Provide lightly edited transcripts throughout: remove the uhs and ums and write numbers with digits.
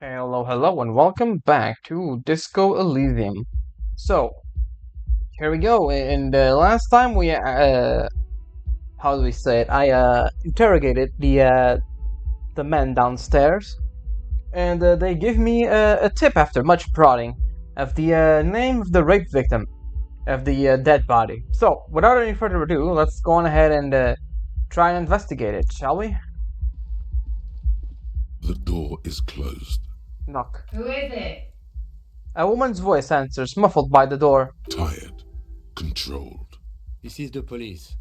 Hello, and welcome back to Disco Elysium. So, here we go. And last time how do we say it? I interrogated the men downstairs, and they give me a tip after much prodding of the name of the rape victim of the dead body. So, without any further ado, let's go on ahead and try and investigate it, shall we? The door is closed. Knock. Who is it? A woman's voice answers, muffled by the door. Tired. Controlled. This is the police.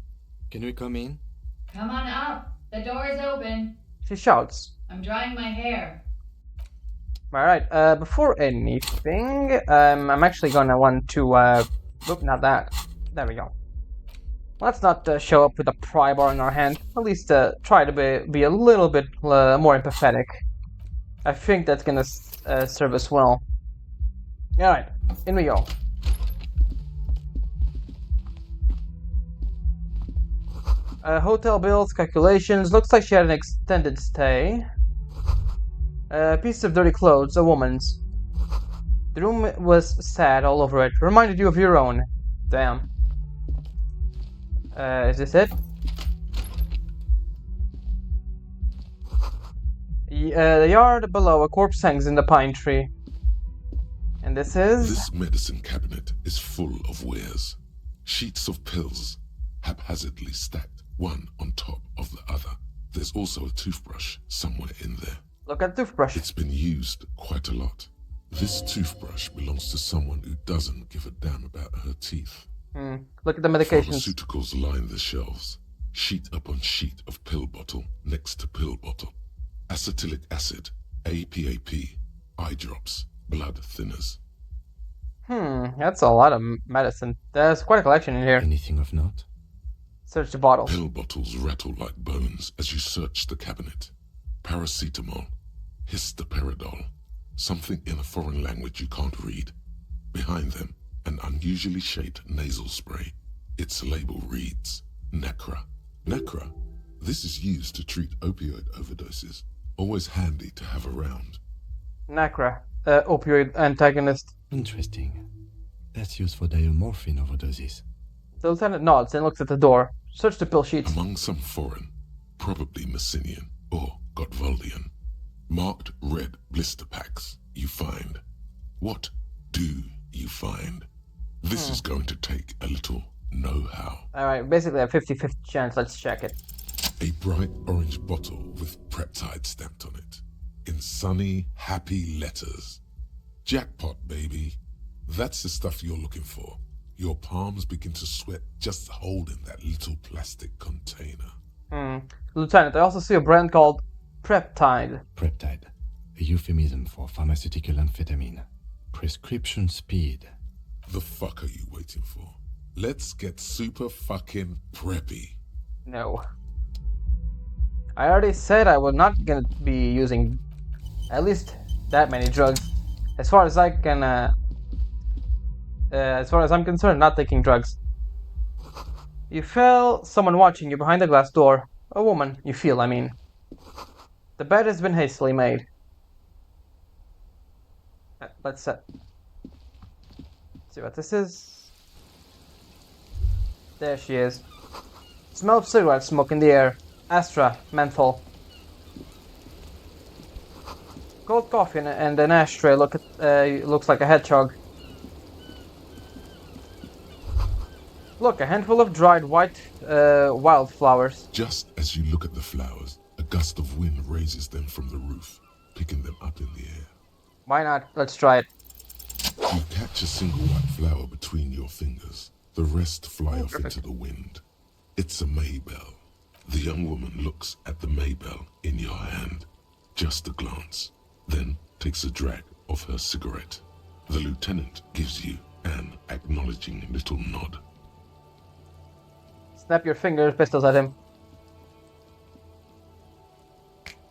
Can we come in? Come on up. The door is open. She shouts. I'm drying my hair. Alright, before anything, I'm actually gonna want to, oop, not that. There we go. Let's not show up with a pry bar in our hand. At least try to be a little bit more empathetic. I think that's gonna serve us well. Alright, in we go. Hotel bills, calculations. Looks like she had an extended stay. A piece of dirty clothes, a woman's. The room was sad all over it. Reminded you of your own. Damn. Is this it? The yard below, a corpse hangs in the pine tree. And this is? This medicine cabinet is full of wares. Sheets of pills, haphazardly stacked, one on top of the other. There's also a toothbrush somewhere in there. Look at the toothbrush. It's been used quite a lot. This toothbrush belongs to someone who doesn't give a damn about her teeth. Look at the medications. Pharmaceuticals line the shelves. Sheet upon sheet of pill bottle next to pill bottle. Acetylic acid, APAP, eye drops, blood thinners. That's a lot of medicine. There's quite a collection in here. Anything of note? Search the bottles. Pill bottles rattle like bones as you search the cabinet. Paracetamol, histoperidol, something in a foreign language you can't read. Behind them, an unusually shaped nasal spray. Its label reads, Nacra. Nacra. This is used to treat opioid overdoses. Always handy to have around. Nacra, opioid antagonist. Interesting. That's used for diamorphine overdoses. The lieutenant nods and looks at the door. Search the pill sheets. Among some foreign, probably Messinian or Gotwaldian, marked red blister packs you find. What do you find? This is going to take a little know-how. Alright, basically a 50-50 chance. Let's check it. A bright orange bottle with peptide stamped on it, in sunny, happy letters. Jackpot, baby. That's the stuff you're looking for. Your palms begin to sweat just holding that little plastic container. Lieutenant, I also see a brand called Preptide. Preptide, a euphemism for pharmaceutical amphetamine. Prescription speed. The fuck are you waiting for? Let's get super fucking preppy. No. I already said I was not gonna be using at least that many drugs. As far as I can, as far as I'm concerned, not taking drugs. You feel someone watching you behind the glass door. A woman, you feel, I mean. The bed has been hastily made. Let's see what this is. There she is. Smell of cigarette smoke in the air. Astra, menthol. Cold coffee and an ashtray looks like a hedgehog. Look, a handful of dried white wildflowers. Just as you look at the flowers, a gust of wind raises them from the roof, picking them up in the air. Why not? Let's try it. You catch a single white flower between your fingers. The rest fly off perfect. into the wind. It's a Maybell. The young woman looks at the Maybell in your hand. Just a glance, then takes a drag of her cigarette. The lieutenant gives you an acknowledging little nod. Snap your fingers, pistols at him.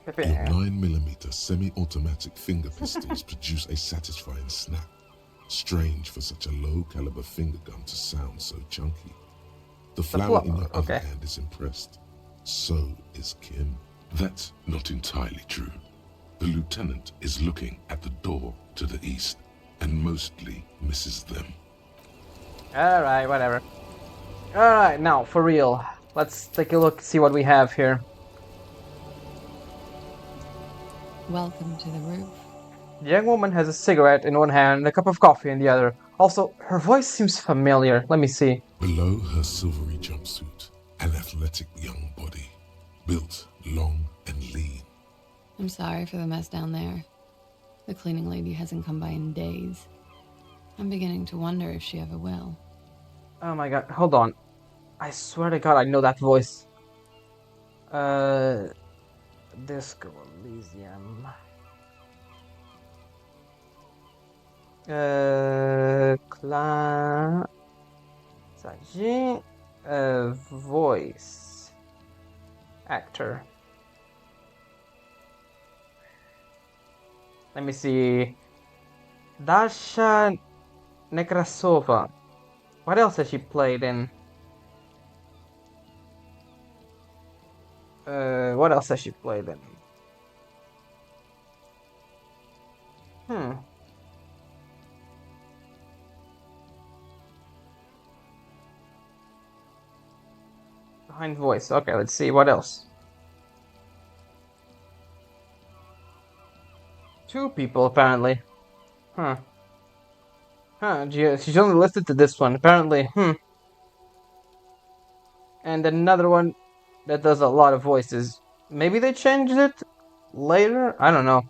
Your 9mm semi-automatic finger pistols produce a satisfying snap. Strange for such a low-caliber finger gun to sound so chunky. The flower in your other hand is impressed. So is Kim. That's not entirely true. The lieutenant is looking at the door to the east and mostly misses them. Alright, whatever. Alright, now, for real. Let's take a look, see what we have here. Welcome to the roof. The young woman has a cigarette in one hand and a cup of coffee in the other. Also, her voice seems familiar. Let me see. Below her silvery jumpsuit, an athletic young body, built long and lean. I'm sorry for the mess down there. The cleaning lady hasn't come by in days. I'm beginning to wonder if she ever will. Oh my god, hold on. I swear to god I know that voice. Disco Elysium. Voice actor. Let me see. Dasha Nekrasova. What else has she played in? What else has she played in? Behind voice. Okay, let's see. What else? 2 people, apparently. Huh. She's only listed to this one, apparently. And another one that does a lot of voices. Maybe they changed it later? I don't know.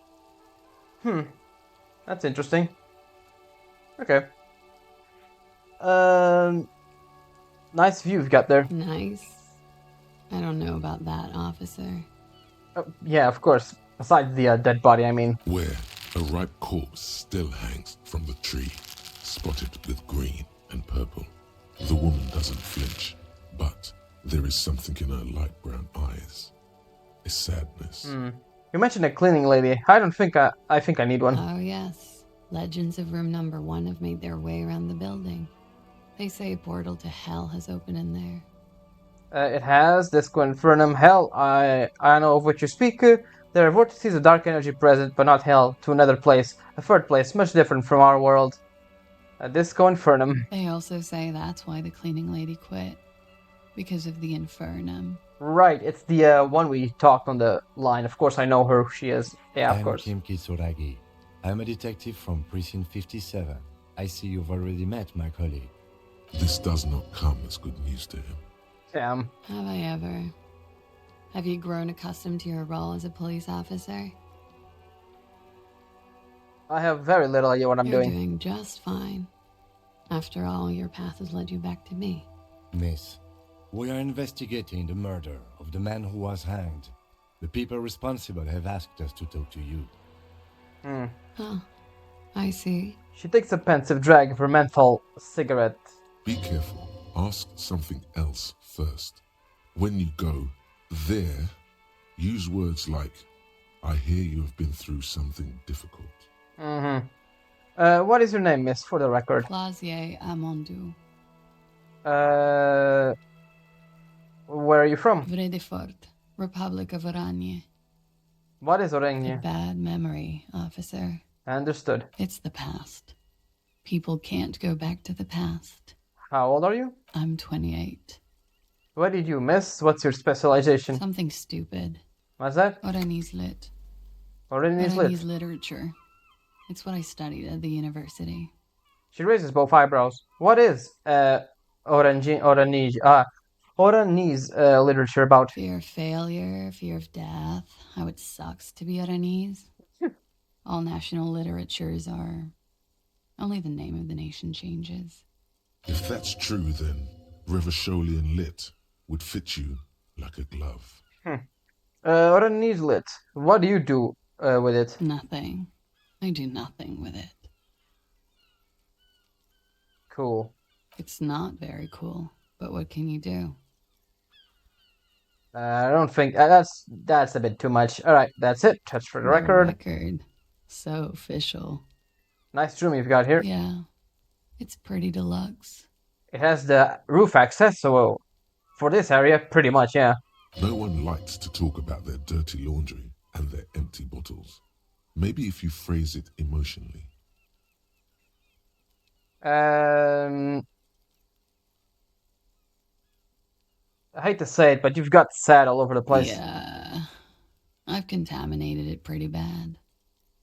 That's interesting. Okay. Nice view you've got there. Nice. I don't know about that, officer. Yeah, of course. Besides the dead body, I mean. Where a ripe corpse still hangs from the tree, spotted with green and purple. The woman doesn't flinch, but there is something in her light brown eyes. A sadness. You mentioned a cleaning lady. I think I need one. Oh, yes. Legends of room number 1 have made their way around the building. They say a portal to hell has opened in there. It has Disco Infernum. Hell, I know of which you speak. There are vortices of dark energy present, but not hell, to another place. A third place, much different from our world. Disco Infernum. They also say that's why the cleaning lady quit. Because of the Infernum. Right, it's the one we talked on the line. Of course, I know her. She is. Yeah, of course. I'm Kim Kisuragi. I'm a detective from Precinct 57. I see you've already met my colleague. This does not come as good news to him. Damn. Have I ever? Have you grown accustomed to your role as a police officer? I have very little idea what I'm You're doing. doing just fine. After all, your path has led you back to me. Miss, we are investigating the murder of the man who was hanged. The people responsible have asked us to talk to you. Oh, I see. She takes a pensive drag of her menthol cigarette. Be careful. Ask something else first. When you go there, use words like, I hear you have been through something difficult. What is your name, miss, for the record? Clausier Amondou. Where are you from? Vredefort, Republic of Oranje. What is A Oranje? bad memory, officer. Understood. It's the past. People can't go back to the past. How old are you? I'm 28. What did you miss? What's your specialization? Something stupid. What's that? Oranese lit. Oranese lit. Oranese literature. It's what I studied at the university. She raises both eyebrows. What is Oranese literature about? Fear of failure, fear of death, how it sucks to be Oranese. All national literatures are... Only the name of the nation changes. If that's true, then Revacholian lit would fit you like a glove. Oranese lit. What do you do with it? Nothing. I do nothing with it. Cool. It's not very cool, but what can you do? I don't think that's a bit too much. All right, that's it. Touch for the record. So official. Nice room you've got here. Yeah, it's pretty deluxe. It has the roof access, so for this area, pretty much, yeah. No one likes to talk about their dirty laundry and their empty bottles. Maybe if you phrase it emotionally. I hate to say it, but you've got sad all over the place. Yeah. I've contaminated it pretty bad.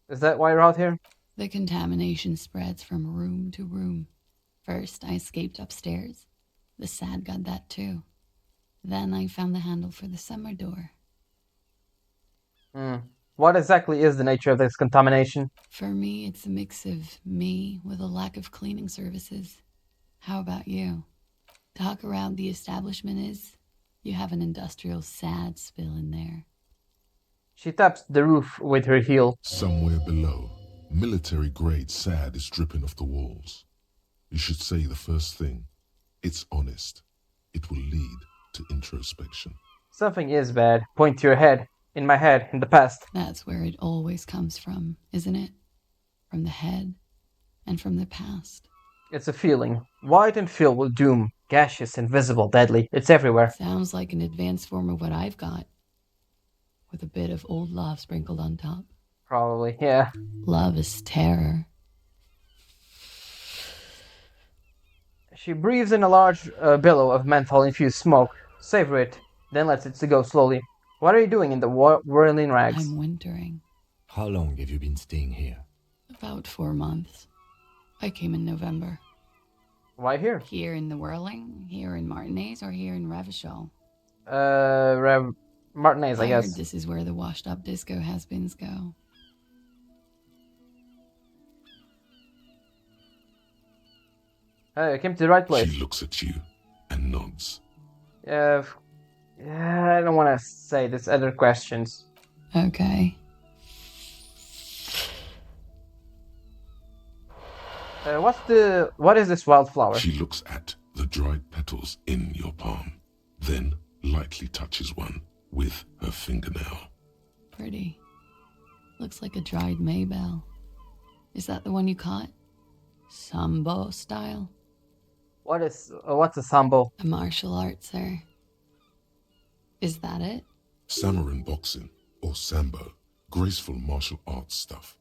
Is that why you're out here? The contamination spreads from room to room. First, I escaped upstairs. The sad got that too. Then I found the handle for the summer door. What exactly is the nature of this contamination? For me, it's a mix of me with a lack of cleaning services. How about you? Talk around the establishment is, you have an industrial sad spill in there. She taps the roof with her heel. Somewhere below, military-grade SAD is dripping off the walls. You should say the first thing. It's honest. It will lead to introspection. Something is bad. Point to your head. In my head, in the past. That's where it always comes from, isn't it? From the head and from the past. It's a feeling. White and filled with doom. Gaseous, invisible, deadly. It's everywhere. Sounds like an advanced form of what I've got. With a bit of old love sprinkled on top. Probably, yeah. Love is terror. She breathes in a large billow of menthol-infused smoke. Savor it, then lets it go slowly. What are you doing in the whirling rags? I'm wintering. How long have you been staying here? About 4 months. I came in November. Why here? Here in the Whirling, here in Martinez, or here in Revachol? Martinez, I guess. Heard this is where the washed-up disco has-beens go. I came to the right place. She looks at you and nods. Yeah, I don't want to say this. Other questions. Okay. What is this wildflower? She looks at the dried petals in your palm, then lightly touches one with her fingernail. Pretty. Looks like a dried maybell. Is that the one you caught? Sambo style? What's a sambo? A martial art, sir. Is that it? Samurai boxing, or sambo, graceful martial arts stuff.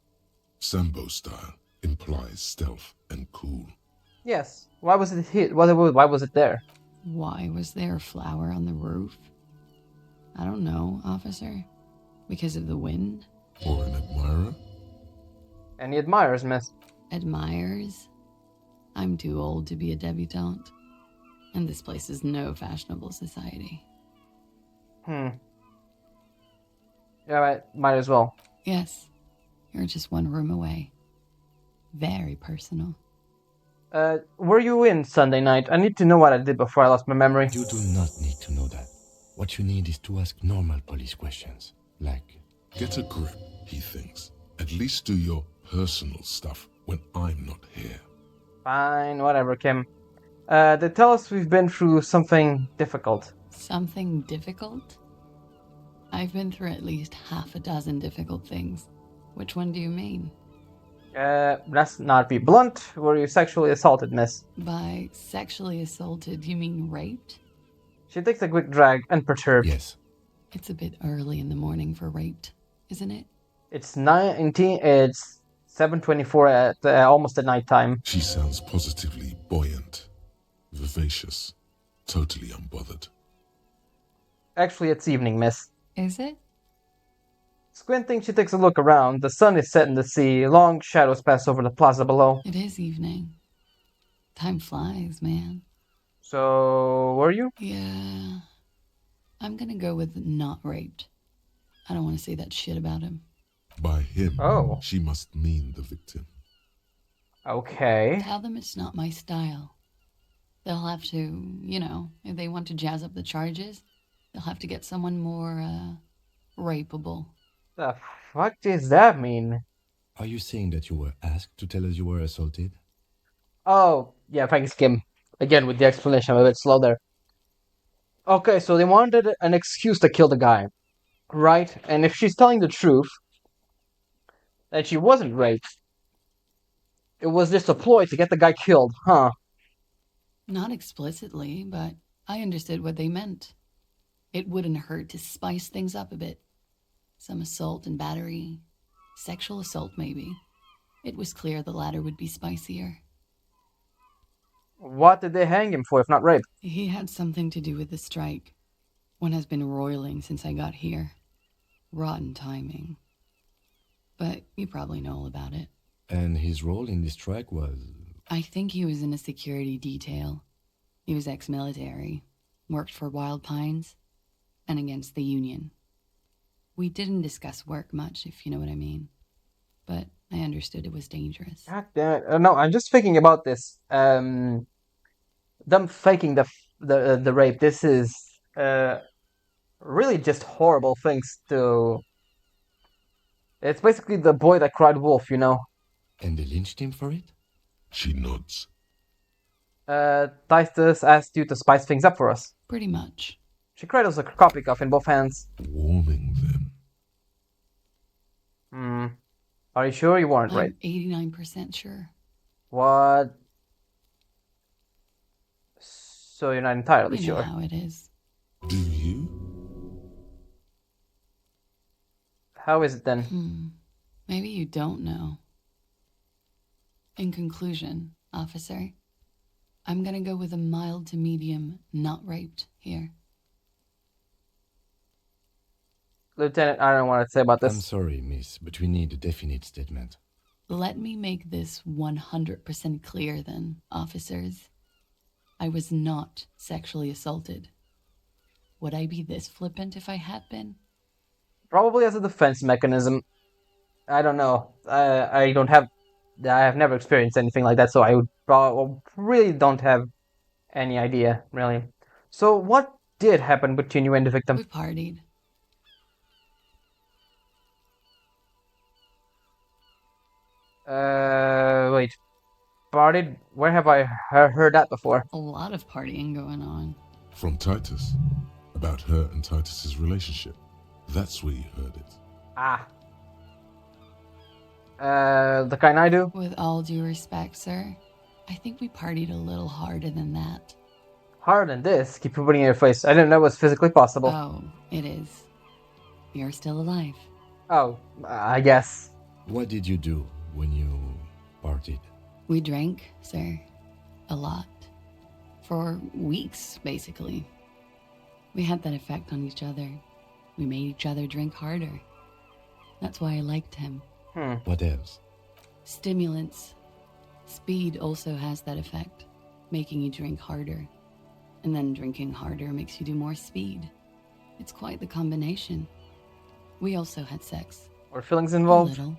Sambo style implies stealth and cool. Yes. Why was it here? Why was it there? Why was there a flower on the roof? I don't know, officer. Because of the wind? Or an admirer? Any admirers, miss? Admirers? I'm too old to be a debutante. And this place is no fashionable society. Yeah, right. Might as well. Yes, you're just one room away. Very personal. Were you in Sunday night? I need to know what I did before I lost my memory. You do not need to know that. What you need is to ask normal police questions. Like, Get a grip, he thinks. At least do your personal stuff when I'm not here. Fine, whatever, Kim. They tell us we've been through something difficult. Something difficult? I've been through at least half a dozen difficult things. Which one do you mean? Let's not be blunt. Were you sexually assaulted, miss? By sexually assaulted, you mean raped? She takes a quick drag, unperturbed. yes, It's a bit early in the morning for raped, isn't it? It's 7:24 at almost at night time. She sounds positively buoyant, vivacious, totally unbothered. Actually, it's evening, miss. Is it? Squinting, she takes a look around. The sun is set in the sea. Long shadows pass over the plaza below. It is evening. Time flies, man. So, were you? Yeah. I'm gonna go with not raped. I don't want to say that shit about him. By him, Oh. she must mean the victim. Okay. Tell them it's not my style. They'll have to, if they want to jazz up the charges, they'll have to get someone more, rapeable. The fuck does that mean? are you saying that you were asked to tell us you were assaulted? Oh, yeah, thanks, Kim. Again, with the explanation, I'm a bit slow there. Okay, so they wanted an excuse to kill the guy, right? And if she's telling the truth, that she wasn't raped, it was just a ploy to get the guy killed, huh? Not explicitly, but I understood what they meant. It wouldn't hurt to spice things up a bit. Some assault and battery, Sexual assault, maybe. It was clear the latter would be spicier. What did they hang him for if not rape? He had something to do with the strike. One has been roiling since I got here. Rotten timing. But you probably know all about it. And his role in this strike was... I think he was in a security detail. He was ex-military, worked for Wild Pines, and against the Union. We didn't discuss work much, if you know what I mean. But I understood it was dangerous. God damn it. No, I'm just thinking about this. Them faking the rape. This is really just horrible things to. It's basically the boy that cried wolf, you know. And they lynched him for it? She nods. Titus asked you to spice things up for us. Pretty much. She cradles a coffee cup in both hands. Warming them. Are you sure you weren't right? I'm 89% sure. What? So you're not entirely You know sure. how it is. Do you? How is it then? Maybe you don't know. In conclusion, officer, I'm gonna go with a mild to medium not raped here. Lieutenant, I don't know what to say about this. I'm sorry, miss, but we need a definite statement. Let me make this 100% clear then, officers. I was not sexually assaulted. Would I be this flippant if I had been? Probably as a defense mechanism. I don't know. I don't have. I have never experienced anything like that, so I really don't have any idea, really. So, what did happen between you and the victim? We partied. Wait. Partied? Where have I heard that before? A lot of partying going on. From Titus. About her and Titus's relationship. That's where you heard it. Ah. The kind I do? With all due respect, sir, I think we partied a little harder than that. Harder than this? Keep putting it in your face. I didn't know it was physically possible. Oh, it is. You're still alive. Oh, I guess. What did you do when you partied? We drank, sir. A lot. For weeks, basically. We had that effect on each other. We made each other drink harder. That's why I liked him. What else? Stimulants. Speed also has that effect, making you drink harder. And then drinking harder makes you do more speed. It's quite the combination. We also had sex. Were feelings A involved? little.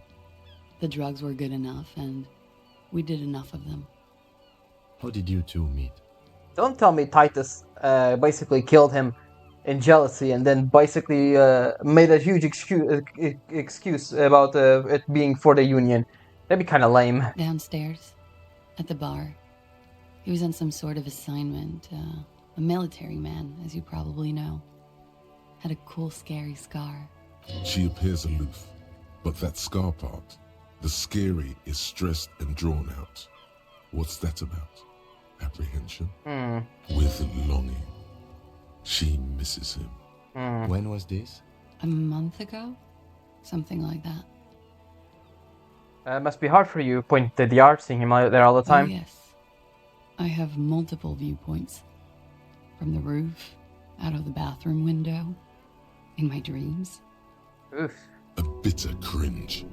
The drugs were good enough, and we did enough of them. How did you two meet? Don't tell me Titus basically killed him in jealousy and then basically made a huge excuse about it being for the Union. That'd be kind of lame. Downstairs, at the bar. He was on some sort of assignment. A military man, as you probably know. Had a cool, scary scar. She appears aloof, but that scar part, the scary, is stressed and drawn out. What's that about? Apprehension? With longing. She misses him. When was this? A month ago? Something like that. It must be hard for you, point to the art, seeing him out there all the time. Oh, yes. I have multiple viewpoints. From the roof, out of the bathroom window, in my dreams. Oof. A bitter cringe.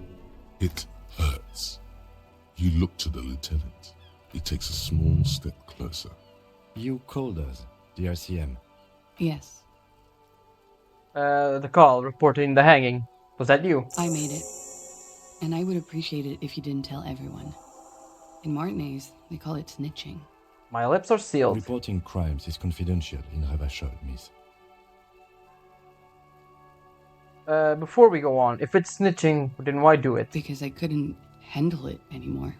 It hurts. You look to the lieutenant. He takes a small step closer. You called us, the RCM. Yes, The call reporting the hanging. Was that you? I made it. And I would appreciate it if you didn't tell everyone. In Martinez, they call it snitching. My lips are sealed. Reporting crimes is confidential in Ravachol, miss. Before we go on, if it's snitching, then why do it? Because I couldn't handle it anymore.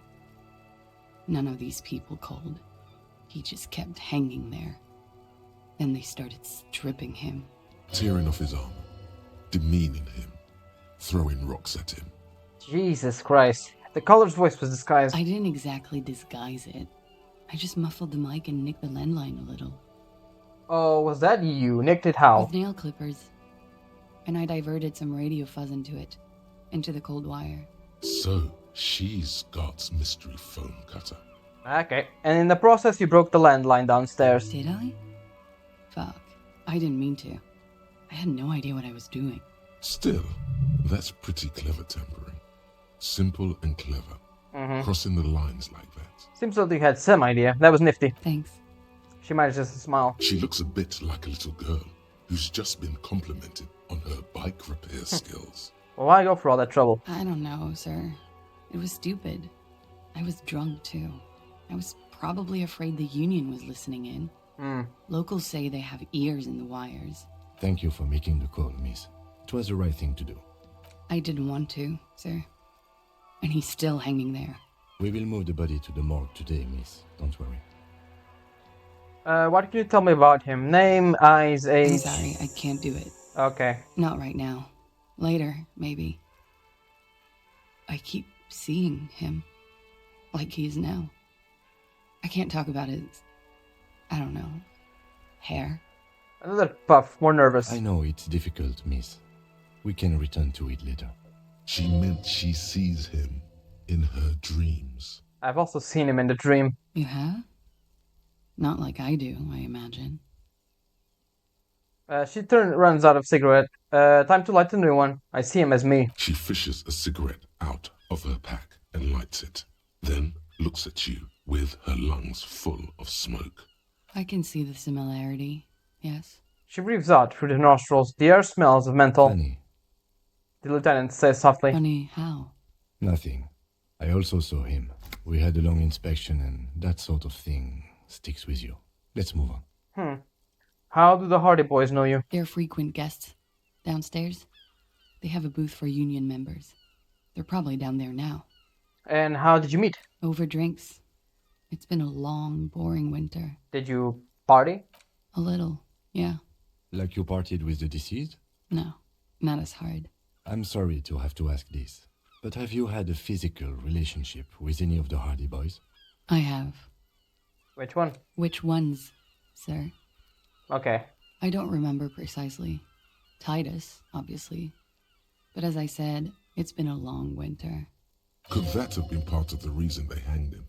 None of these people called. He just kept hanging there. Then they started stripping him. Tearing off his armor. Demeaning him. Throwing rocks at him. Jesus Christ. The caller's voice was disguised. I didn't exactly disguise it. I just muffled the mic and nicked the landline a little. Oh, was that you? Nicked it how? With nail clippers. And I diverted some radio fuzz into it. into the cold wire. So, she's God's mystery phone cutter. Okay. And in the process, you broke the landline downstairs. Did I? Fuck. I didn't mean to. I had no idea what I was doing. Still, that's pretty clever tampering. Simple and clever. Crossing the lines like that. Seems like you had some idea. That was nifty. Thanks. She manages to smile. She looks a bit like a little girl who's just been complimented on her bike repair skills. Well, why go for all that trouble? I don't know, sir. It was stupid. I was drunk, too. I was probably afraid the union was listening in. Locals say they have ears in the wires. Thank you for making the call, miss. It was the right thing to do. I didn't want to, sir. And he's still hanging there. We will move the body to the morgue today, miss. Don't worry. What can you tell me about him? Name, eyes, age? I'm sorry, I can't do it. Okay. Not right now. Later, maybe. I keep seeing him. Like he is now. I can't talk about his... I don't know. Hair. Another puff, more nervous. I know it's difficult, miss. We can return to it later. She meant she sees him in her dreams. I've also seen him in the dream. You have? Not like I do, I imagine. She runs out of cigarette. Time to light a new one. I see him as me. She fishes a cigarette out of her pack and lights it, then looks at you with her lungs full of smoke. I can see the similarity, yes. She breathes out through the nostrils. The air smells of menthol. Funny. The lieutenant says softly. Funny how? Nothing. I also saw him. We had a long inspection and that sort of thing sticks with you. Let's move on. How do the Hardy Boys know you? They're frequent guests. Downstairs. They have a booth for union members. They're probably down there now. And how did you meet? Over drinks. It's been a long, boring winter. Did you party? A little, yeah. Like you partied with the deceased? No, not as hard. I'm sorry to have to ask this, but have you had a physical relationship with any of the Hardy Boys? I have. Which one? Which ones, sir? Okay. I don't remember precisely. Titus, obviously. But as I said, it's been a long winter. Could that have been part of the reason they hanged him?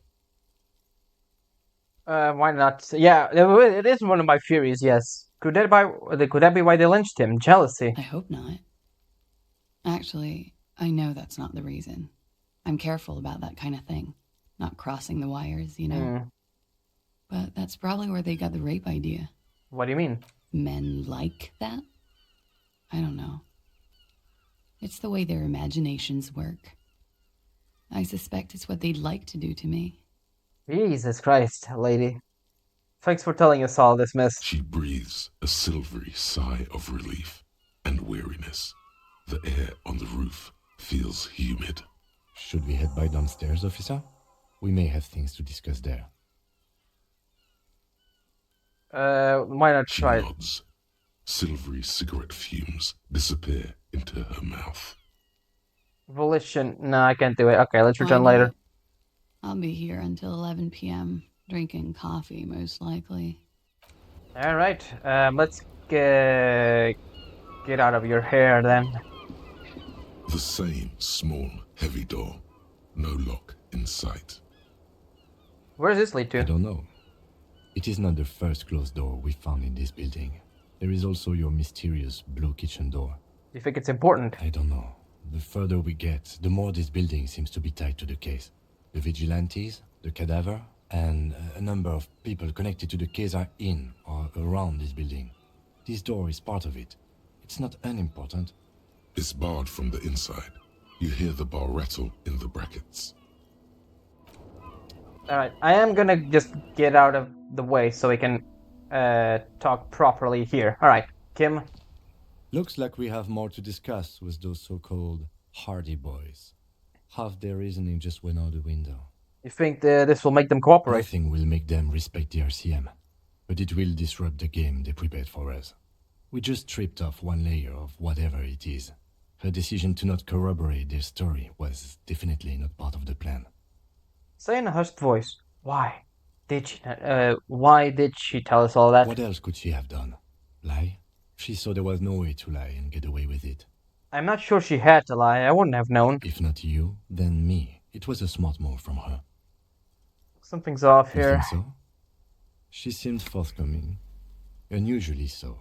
Why not? Yeah, it is one of my theories, yes. Could that be why they lynched him? Jealousy. I hope not. Actually, I know that's not the reason. I'm careful about that kind of thing. Not crossing the wires, you know? But that's probably where they got the rape idea. What do you mean? Men like that? I don't know. It's the way their imaginations work. I suspect it's what they'd like to do to me. Jesus Christ, lady. Thanks for telling us all this, miss. She breathes a silvery sigh of relief and weariness. The air on the roof feels humid. Should we head by downstairs, officer? We may have things to discuss there. Why not She try it? nods. Silvery cigarette fumes disappear into her mouth. Volition. No, I can't do it. Okay, let's return Why not? later. I'll be here until 11 p.m., drinking coffee, most likely. Alright, let's get out of your hair then. The same small, heavy door. No lock in sight. Where does this lead I to? don't know. It is not the first closed door we found in this building. There is also your mysterious blue kitchen door. You think it's important? I don't know. The further we get, the more this building seems to be tied to the case. The vigilantes, the cadaver, and a number of people connected to the case are in or around this building. This door is part of it. It's not unimportant. It's barred from the inside. You hear the bar rattle in the brackets. Alright, I am gonna just get out of the way so we can talk properly here. Alright, Kim. Looks like we have more to discuss with those so-called Hardy Boys. Half their reasoning just went out the window. You think this will make them cooperate? Nothing will make them respect the RCM, but it will disrupt the game they prepared for us. We just stripped off one layer of whatever it is. Her decision to not corroborate their story was definitely not part of the plan. Say in a hushed voice. Why did she tell us all that? What else could she have done? Lie? She saw there was no way to lie and get away with it. I'm not sure she had to lie. I wouldn't have known. If not you, then me. It was a smart move from her. Something's off You here. think so? She seemed forthcoming. Unusually so.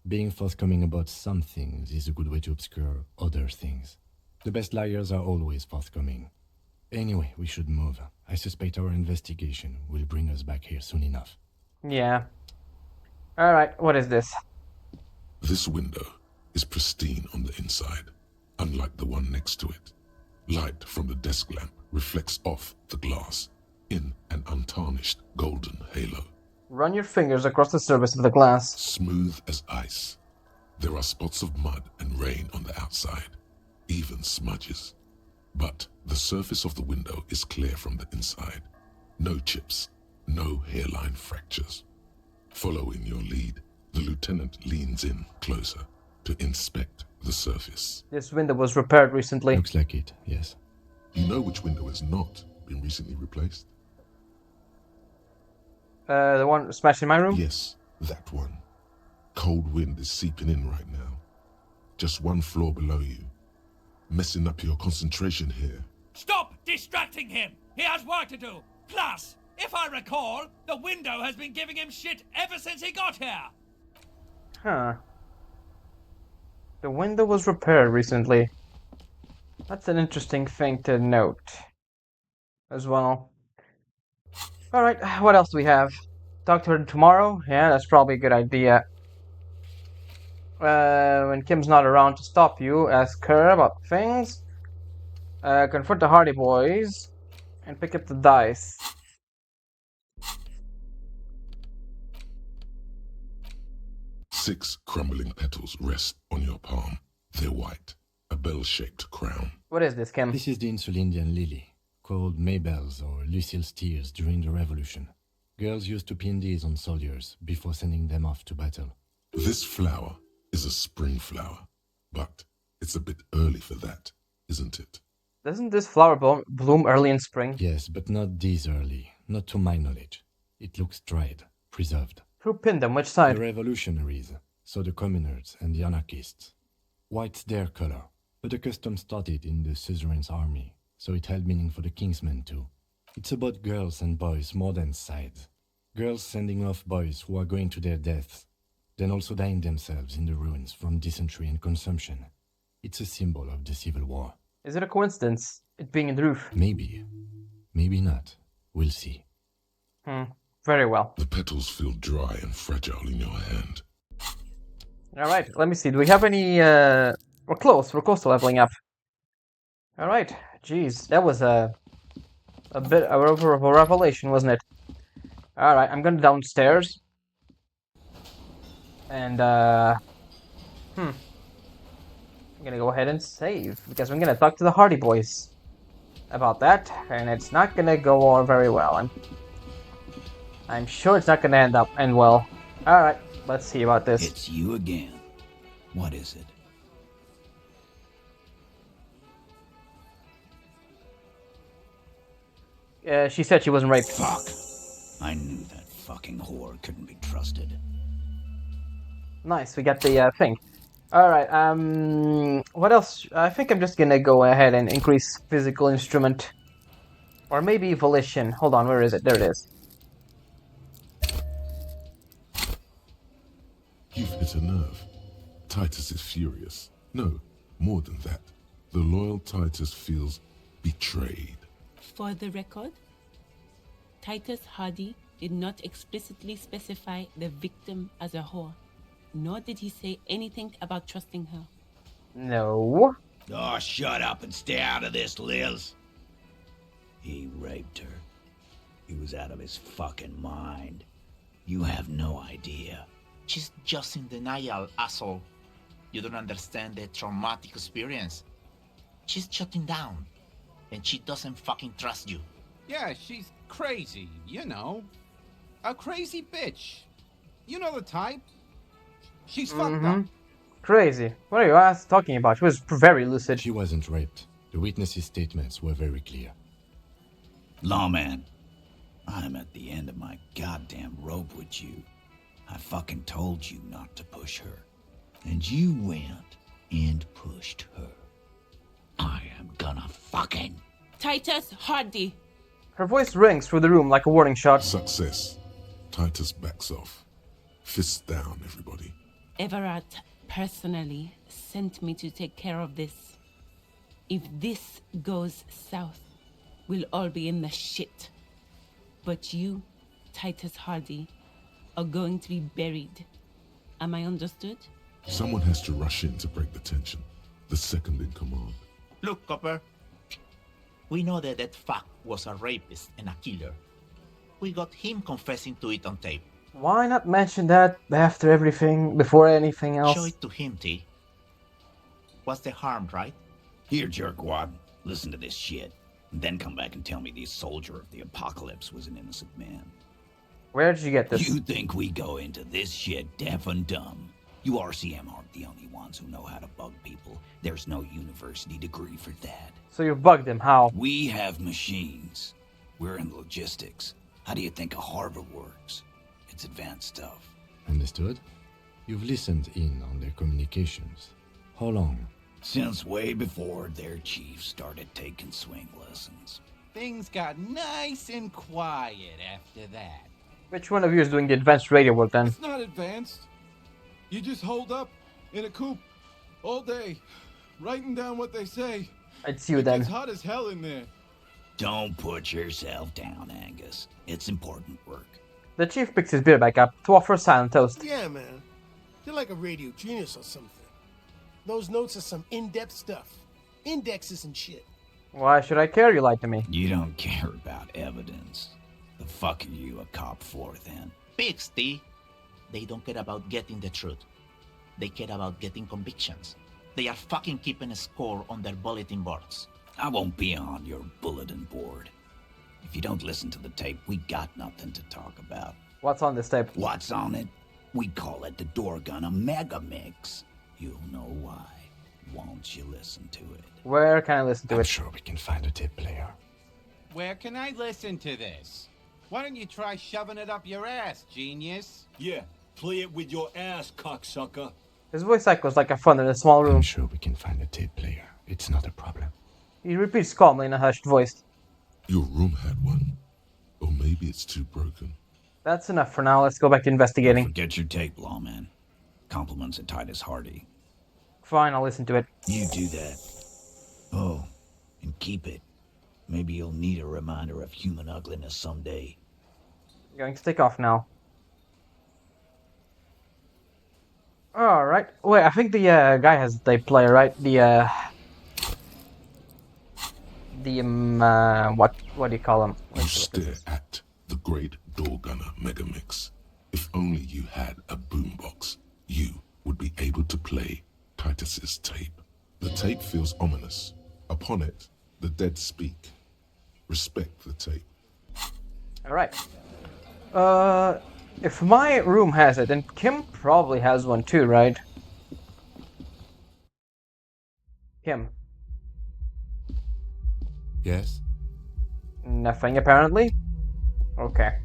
Being forthcoming about some things is a good way to obscure other things. The best liars are always forthcoming. Anyway, we should move. I suspect our investigation will bring us back here soon enough. Yeah. Alright, what is this? This window is pristine on the inside, unlike the one next to it. Light from the desk lamp reflects off the glass in an untarnished golden halo. Run your fingers across the surface of the glass. Smooth as ice. There are spots of mud and rain on the outside, even smudges. But the surface of the window is clear from the inside. No chips, no hairline fractures. Following your lead, the lieutenant leans in closer to inspect the surface. This window was repaired recently. Looks like it, yes. You know which window has not been recently replaced? The one smashed in my room? Yes, that one. Cold wind is seeping in right now. Just one floor below you. Messing up your concentration here. Stop distracting him! He has work to do! Plus, if I recall, the window has been giving him shit ever since he got here! Huh. The window was repaired recently. That's an interesting thing to note as well. Alright, what else do we have? Talk to her tomorrow? Yeah, that's probably a good idea. When Kim's not around to stop you, ask her about things. Confront the Hardy Boys. And pick up the dice. Six crumbling petals rest on your palm. They're white, a bell-shaped crown. What is this, Kim? This is the Insulindian lily, called Maybelle's or Lucille's tears during the Revolution. Girls used to pin these on soldiers before sending them off to battle. This flower is a spring flower, but it's a bit early for that, isn't it? Doesn't this flower bloom early in spring? Yes, but not this early. Not to my knowledge. It looks dried, preserved. Who pinned them? Which side? The revolutionaries, so the communards and the anarchists. White's their color, but the custom started in the suzerain's army, so it held meaning for the kingsmen too. It's about girls and boys more than sides. Girls sending off boys who are going to their deaths, then also dying themselves in the ruins from dysentery and consumption. It's a symbol of the Civil War. Is it a coincidence, it being in the roof? Maybe. Maybe not. We'll see. Very well. The petals feel dry and fragile in your hand. Alright, let me see. Do we have any, We're close to leveling up. Alright, jeez, that was a bit of a revelation, wasn't it? Alright, I'm going downstairs. And, I'm gonna go ahead and save, because I'm gonna talk to the Hardy Boys about that, and it's not gonna go all very well. I'm sure it's not gonna end well. Alright, let's see about this. It's you again. What is it? She said she wasn't raped. Fuck! I knew that fucking whore couldn't be trusted. Nice, we got the thing. Alright, what else? I think I'm just gonna go ahead and increase physical instrument. Or maybe volition. Hold on, where is it? There it is. You've hit a nerve. Titus is furious. No, more than that. The loyal Titus feels betrayed. For the record, Titus Hardy did not explicitly specify the victim as a whore, nor did he say anything about trusting her. No. Oh, shut up and stay out of this, Liz. He raped her. He was out of his fucking mind. You have no idea. She's just in denial, asshole. You don't understand the traumatic experience. She's shutting down, and she doesn't fucking trust you. Yeah, she's crazy, you know. A crazy bitch. You know the type. She's fucked up. Crazy. What are you guys talking about? She was very lucid. She wasn't raped. The witnesses' statements were very clear. Lawman, I'm at the end of my goddamn rope with you. I fucking told you not to push her. And you went and pushed her. I am gonna fucking... Titus Hardy. Her voice rings through the room like a warning shot. Success. Titus backs off. Fists down, everybody. Everett personally sent me to take care of this. If this goes south, we'll all be in the shit. But you, Titus Hardy, are going to be buried. Am I understood? Someone has to rush in to break the tension. The second in command. Look, Copper. We know that that fuck was a rapist and a killer. We got him confessing to it on tape. Why not mention that after everything, before anything else? Show it to him, T. What's the harm, right? Here, jerkwad, listen to this shit. And then come back and tell me the soldier of the apocalypse was an innocent man. Where did you get this? You think we go into this shit deaf and dumb? You RCM aren't the only ones who know how to bug people. There's no university degree for that. So you bugged him, how? We have machines. We're in logistics. How do you think a harbor works? It's advanced stuff. Understood? You've listened in on their communications. How long? Since way before their chief started taking swing lessons. Things got nice and quiet after that. Which one of you is doing the advanced radio work then? It's not advanced. You just hold up in a coop all day, writing down what they say. It's you then. It's hot as hell in there. Don't put yourself down, Angus. It's important work. The chief picks his beer back up to offer a silent toast. Yeah, man. You're like a radio genius or something. Those notes are some in-depth stuff. Indexes and shit. Why should I care? You lied to me. You don't care about evidence. The fuck are you a cop for, then? Pigs, T. They don't care about getting the truth. They care about getting convictions. They are fucking keeping a score on their bulletin boards. I won't be on your bulletin board. If you don't listen to the tape, we got nothing to talk about. What's on this tape? What's on it? We call it the door gun a mega mix. You'll know why. Won't you listen to it? Where can I listen to I'm it? sure we can find a tape player. Where can I listen to this? Why don't you try shoving it up your ass, genius? Yeah, play it with your ass, cocksucker. His voice echoes like a thunder in a small room. I'm sure we can find a tape player. It's not a problem. He repeats calmly in a hushed voice. Your room had one. Or maybe it's too broken. That's enough for now. Let's go back to investigating. Forget your tape, lawman. Compliments of Titus Hardy. Fine, I'll listen to it. You do that. Oh, and keep it. Maybe you'll need a reminder of human ugliness someday. Going to take off now. Alright. Wait, I think the guy has a tape player, right? What do you call him? You stare at the great door gunner Megamix. If only you had a boombox, you would be able to play Titus's tape. The tape feels ominous. Upon it, the dead speak. Respect the tape. Alright. If my room has it, then Kim probably has one too, right? Kim. Yes? Nothing, apparently. Okay.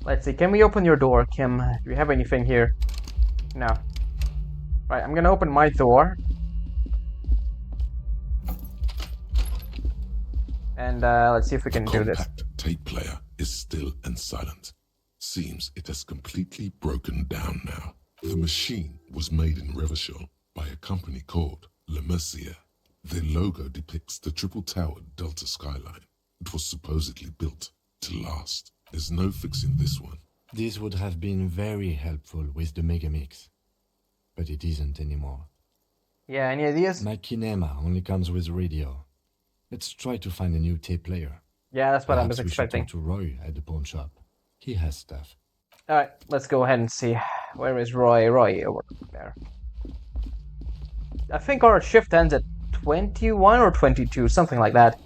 Let's see, can we open your door, Kim? Do we have anything here? No. Right, I'm gonna open my door. And let's see if we can do this. Compact tape player is still and silent. Seems it has completely broken down now. The machine was made in Revachol by a company called Le Mercier. Their logo depicts the triple-towered Delta skyline. It was supposedly built to last. There's no fixing this one. This would have been very helpful with the Megamix. But it isn't anymore. Yeah, any ideas? My kinema only comes with radio. Let's try to find a new tape player. Yeah, that's what I was Perhaps we should expecting. talk to Roy at the pawn shop. He has stuff. Alright, let's go ahead and see. Where is Roy? Roy, over there. I think our shift ends at 21 or 22, something like that.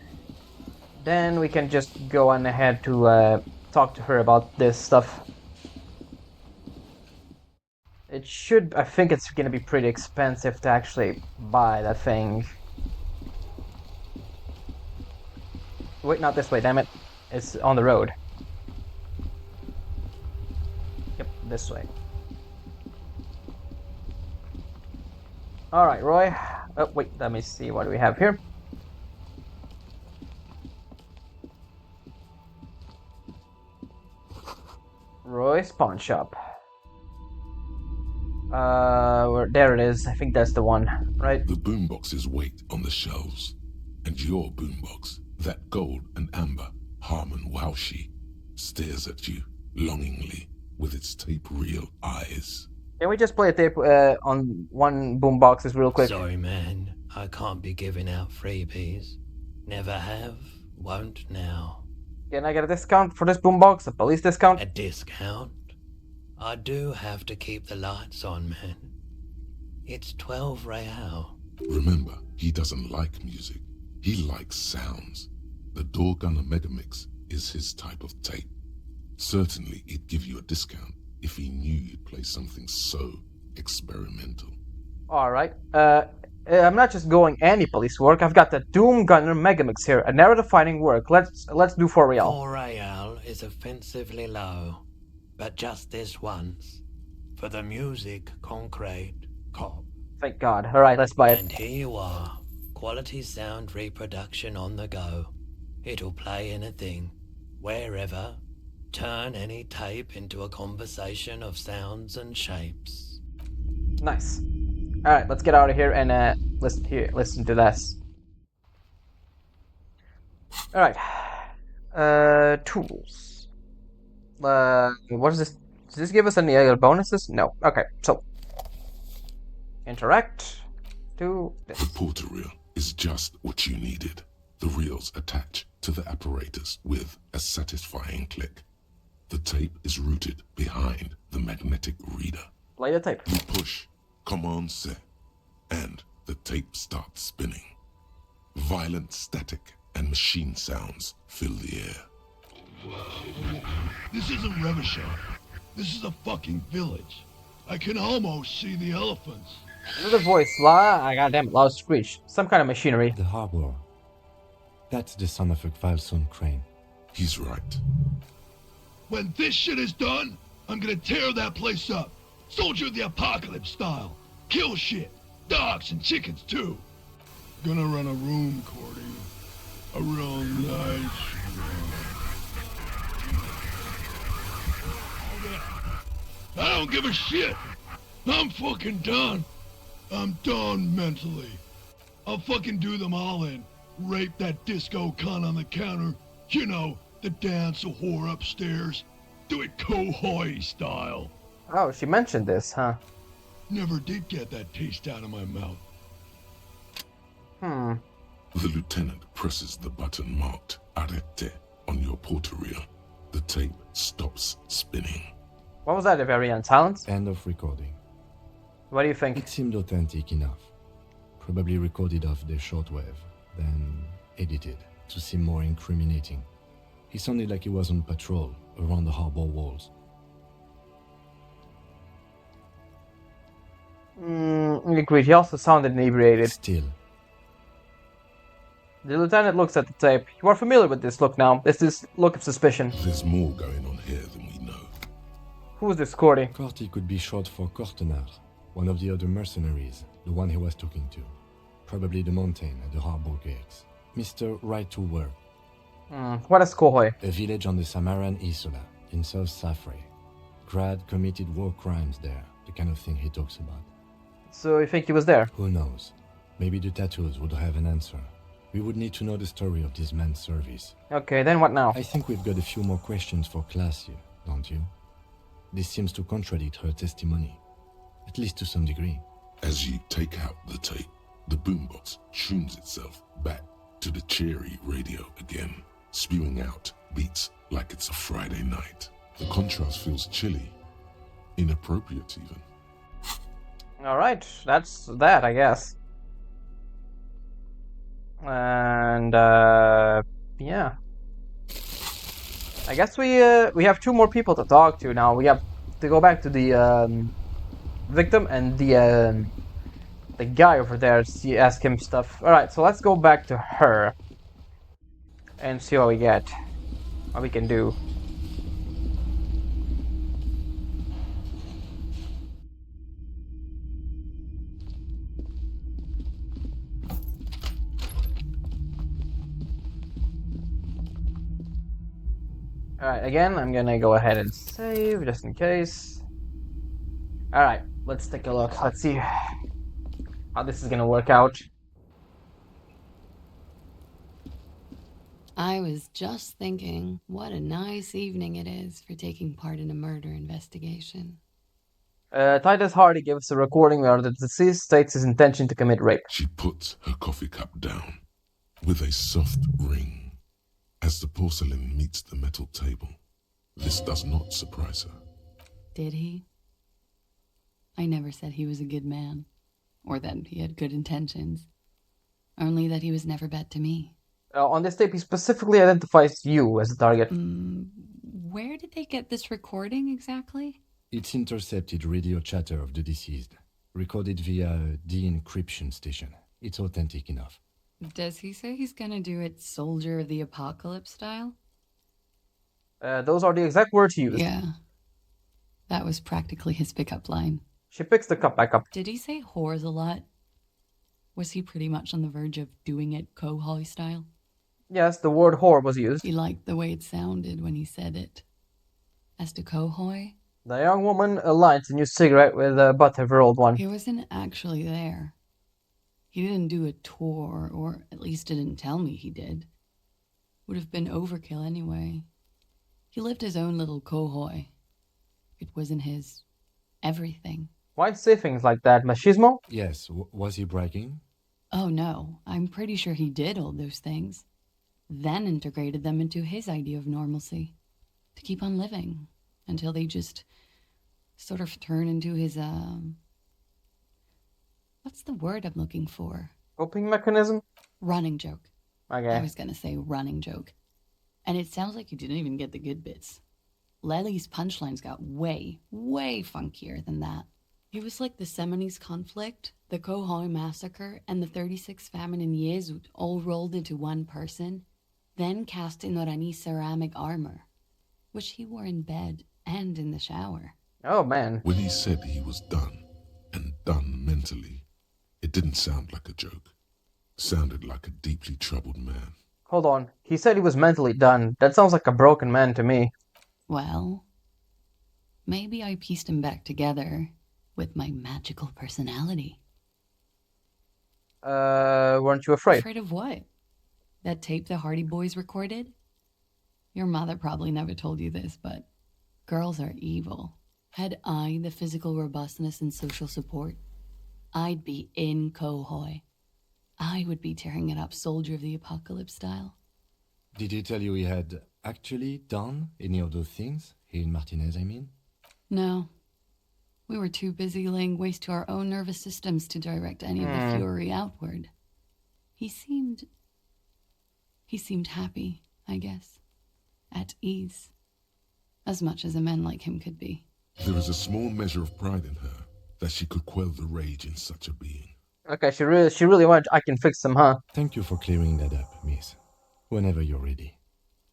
Then we can just go on ahead to talk to her about this stuff. It should... I think it's gonna be pretty expensive to actually buy that thing. Wait, not this way, damn it. It's on the road. Yep, this way. Alright, Roy. Oh, wait, let me see what we have here. Roy's Pawn Shop. There it is. I think that's the one, right? The boomboxes wait on the shelves. And your boombox, that gold and amber Harmon Waushi, stares at you longingly with its tape reel eyes. Can we just play a tape on one boomboxes real quick? Sorry, man. I can't be giving out freebies. Never have, won't now. Can I get a discount for this boombox? A police discount? A discount? I do have to keep the lights on, man. It's 12 real. Remember, he doesn't like music. He likes sounds. The Door Gunner Megamix is his type of tape. Certainly, he'd give you a discount if he knew you'd play something so experimental. Alright. I'm not just going any police work. I've got the Doom Gunner Megamix here. A narrative-defining work. Let's do 4 real. 4 real is offensively low. But just this once. For the music, concrete, cop. Thank God. Alright, let's buy it. And here you are. Quality sound reproduction on the go. It'll play anything, wherever. Turn any tape into a conversation of sounds and shapes. Nice. Alright, let's get out of here and listen to this. Alright. Tools. What is this? Does this give us any other bonuses? No. Okay, so interact to this. The porter reel is just what you needed. The reels attach to the apparatus with a satisfying click. The tape is rooted behind the magnetic reader. Play the tape. You push Command Set, and the tape starts spinning. Violent static and machine sounds fill the air. This isn't Revachol. This is a fucking village. I can almost see the elephants. Another voice. Goddamn it, loud screech. Some kind of machinery. The harbor. That's the son of a Kvalson crane. He's right. When this shit is done, I'm gonna tear that place up. Soldier of the Apocalypse style. Kill shit. Dogs and chickens too. Gonna run a room, Cordy. A real nice room. I don't give a shit. I'm fucking done. I'm done mentally. I'll fucking do them all in. Rape that disco cunt on the counter. You know, the dance a whore upstairs. Do it Kohoi style. Oh, she mentioned this, huh? Never did get that taste out of my mouth. The lieutenant presses the button marked Arete on your porter reel. The tape stops spinning. What was that, a very silence? End of recording. What do you think? It seemed authentic enough. Probably recorded off the shortwave, then edited to seem more incriminating. He sounded like he was on patrol around the harbor walls. Agreed. He also sounded inebriated. Still. The lieutenant looks at the tape. You are familiar with this look now. It's this look of suspicion. There's more going on here than we know. Who is this Cordy? Corty could be short for Cortenar, one of the other mercenaries, the one he was talking to. Probably the mountain at the harbor gates. Mr. Right to Work. What is Kohoi? A village on the Samaran Isola, in South Safre. Grad committed war crimes there, the kind of thing he talks about. So you think he was there? Who knows? Maybe the tattoos would have an answer. We would need to know the story of this man's service. Okay, then what now? I think we've got a few more questions for Class here, don't you? This seems to contradict her testimony, at least to some degree. As you take out the tape, the boombox tunes itself back to the cheery radio again, spewing out beats like it's a Friday night. The contrast feels chilly, inappropriate even. Alright, that's that, I guess. And, yeah. I guess we have 2 more people to talk to now. We have to go back to the, victim and the guy over there to ask him stuff. Alright, so let's go back to her. And see what we get. What we can do. Alright, again, I'm gonna go ahead and save, just in case. Alright, let's take a look. Let's see how this is gonna work out. I was just thinking, what a nice evening it is for taking part in a murder investigation. Titus Hardy gives a recording where the deceased states his intention to commit rape. She puts her coffee cup down with a soft ring as the porcelain meets the metal table. This does not surprise her. Did he? I never said he was a good man, or that he had good intentions. Only that he was never bad to me. On this tape, he specifically identifies you as the target. Where did they get this recording exactly? It's intercepted radio chatter of the deceased, recorded via a de-encryption station. It's authentic enough. Does he say he's gonna do it Soldier of the Apocalypse style? Those are the exact words he used. Yeah. That was practically his pickup line. She picks the cup back up. Did he say whores a lot? Was he pretty much on the verge of doing it Kohoi style? Yes, the word whore was used. He liked the way it sounded when he said it. As to Kohoi? The young woman lights a new cigarette with the butt of her old one. He wasn't actually there. He didn't do a tour, or at least didn't tell me he did. Would have been overkill anyway. He lived his own little Kohoi. It wasn't his everything. Why say things like that? Machismo? Yes, was he bragging? Oh no, I'm pretty sure he did all those things. Then integrated them into his idea of normalcy. To keep on living. Until they just sort of turn into his, what's the word I'm looking for? Coping mechanism? Running joke. Okay. I was gonna say running joke. And it sounds like you didn't even get the good bits. Lely's punchlines got way, way funkier than that. It was like the Seminoles conflict, the Kohoi massacre, and the 36 famine in Yezut all rolled into one person, then cast in Norani ceramic armor, which he wore in bed and in the shower. Oh, man. When he said he was done, and done mentally, it didn't sound like a joke. It sounded like a deeply troubled man. Hold on. He said he was mentally done. That sounds like a broken man to me. Well, maybe I pieced him back together with my magical personality. Weren't you afraid? Afraid of what? That tape the Hardy Boys recorded? Your mother probably never told you this, but girls are evil. Had I the physical robustness and social support, I'd be in Kohoi. I would be tearing it up Soldier of the Apocalypse style. Did he tell you he had actually done any of those things? He and Martinez, I mean? No. We were too busy laying waste to our own nervous systems to direct any of the fury outward. He seemed happy, I guess. At ease. As much as a man like him could be. There is a small measure of pride in her that she could quell the rage in such a being. Okay, she really wanted I can fix them, huh? Thank you for clearing that up, miss. Whenever you're ready.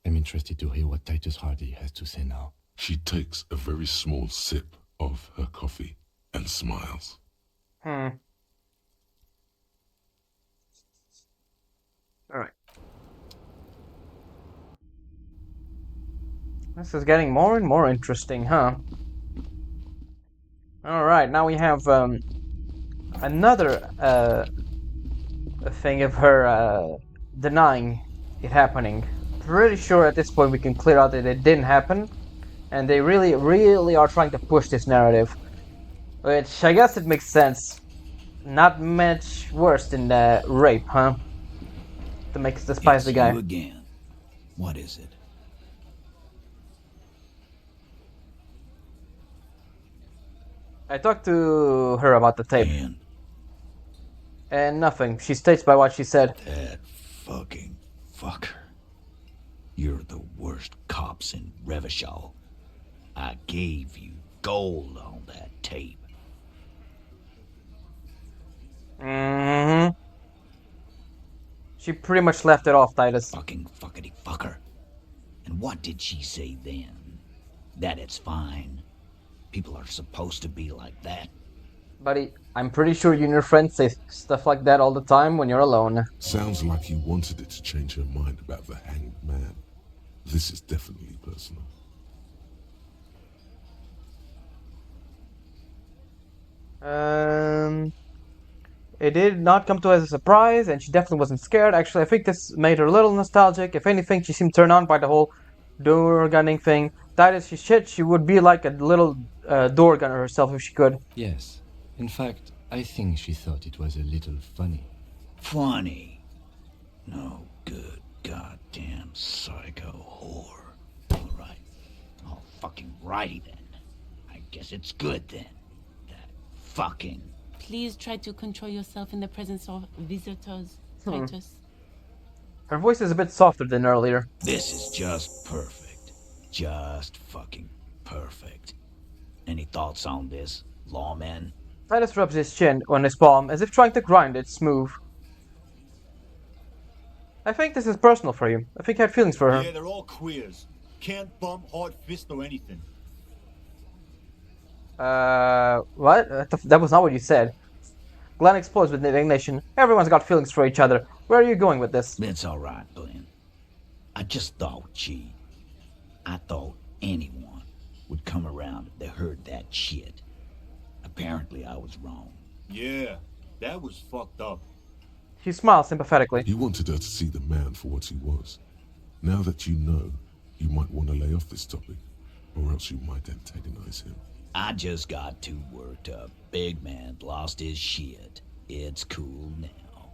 I'm interested to hear what Titus Hardy has to say now. She takes a very small sip of her coffee and smiles. Alright. This is getting more and more interesting, huh? Alright, now we have another thing of her denying it happening. Pretty sure at this point we can clear out that it didn't happen, and they really are trying to push this narrative, which I guess it makes sense. Not much worse than rape, huh? To make us despise the guy. You again. What is it? I talked to her about the tape. And nothing. She states by what she said. That fucking fucker. You're the worst cops in Revachol. I gave you gold on that tape. Mm-hmm. She pretty much left it off, Titus. Fucking fuckity fucker. And what did she say then? That it's fine. People are supposed to be like that. Buddy, I'm pretty sure you and your friends say stuff like that all the time when you're alone. Sounds like he wanted it to change her mind about the hanged man. This is definitely personal. It did not come to her as a surprise, and she definitely wasn't scared. Actually, I think this made her a little nostalgic. If anything, she seemed turned on by the whole door gunning thing. That is, she would be like a little door gunner herself if she could. Yes. In fact, I think she thought it was a little funny. Funny? No good goddamn psycho whore. Alright. All fucking righty then. I guess it's good then. That fucking... Please try to control yourself in the presence of visitors, Titus. Her voice is a bit softer than earlier. This is just perfect. Just fucking perfect. Any thoughts on this, lawman? Titus rubs his chin on his palm as if trying to grind it smooth. I think this is personal for you. I think you had feelings for her. Yeah, they're all queers. Can't bump, hard fist, or anything. What? That was not what you said. Glenn explodes with indignation. Everyone's got feelings for each other. Where are you going with this? It's alright, Glenn. I just thought, I thought anyone would come around if they heard that shit. Apparently I was wrong. Yeah, that was fucked up. He smiles sympathetically. You wanted her to see the man for what he was. Now that you know, you might want to lay off this topic, or else you might antagonize him. I just got too worked up. Big man lost his shit. It's cool now.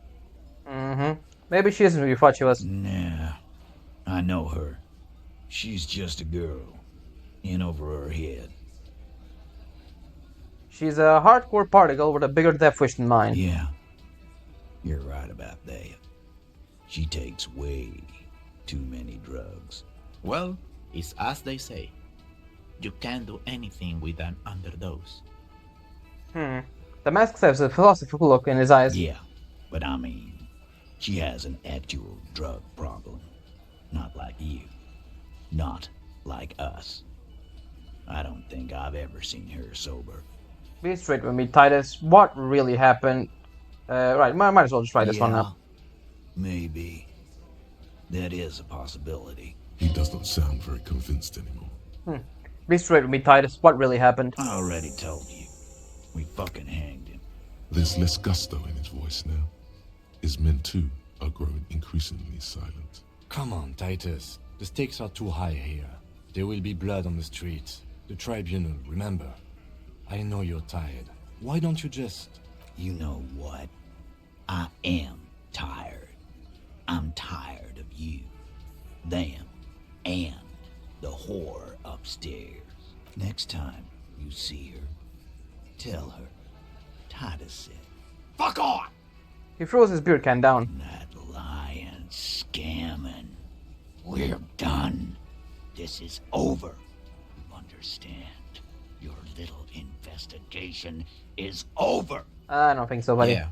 Mm-hmm. Maybe she isn't who you thought she was. Nah. I know her. She's just a girl. In over her head. She's a hardcore particle with a bigger death wish than mine. Yeah. You're right about that. She takes way too many drugs. Well, it's as they say. You can't do anything with an underdose. The mask has a philosophical look in his eyes. Yeah, but I mean, she has an actual drug problem. Not like you. Not like us. I don't think I've ever seen her sober. Be straight with me, Titus. What really happened? Right, might as well just write this one up. Maybe. That is a possibility. He does not sound very convinced anymore. Be straight with me, Titus. What really happened? I already told you. We fucking hanged him. There's less gusto in his voice now. His men too are growing increasingly silent. Come on, Titus. The stakes are too high here. There will be blood on the streets. The tribunal, remember. I know you're tired. Why don't you just... You know what? I am tired. I'm tired of you, them, and the whore upstairs. Next time you see her, tell her Titus said, "Fuck on!" He throws his beer can down. That lying, scamming. We're done. This is over. You understand? Your little investigation is over. I don't think so, buddy. Yeah.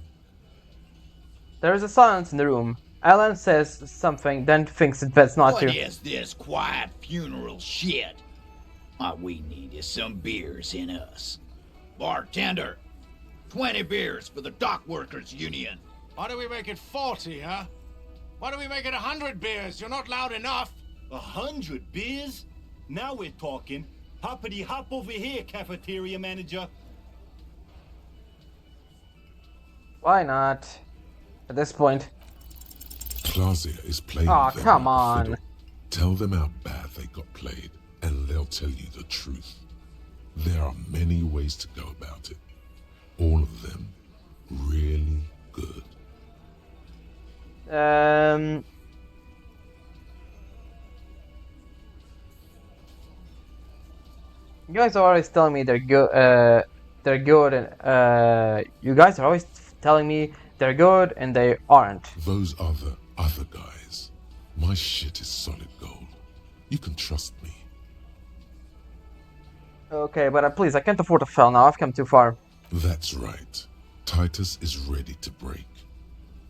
There is a silence in the room. Alan says something, then thinks it's best not What to. is this quiet funeral shit? All we need is some beers in us. Bartender, 20 beers for the Dock Workers Union. Why do we make it 40, huh? Why do we make it 100 beers? You're not loud enough. 100 beers? Now we're talking. Hoppity hop over here, cafeteria manager. Why not? At this point. Clausia is playing Aw, them come like a on. fiddle. Tell them how bad they got played, and they'll tell you the truth. There are many ways to go about it. All of them really good. You guys are always telling me they're good. They're good, and you guys are always telling me they're good, and they aren't. Those are the other guys. My shit is solid gold. You can trust me. Okay, but please, I can't afford to fail now. I've come too far. That's right. Titus is ready to break.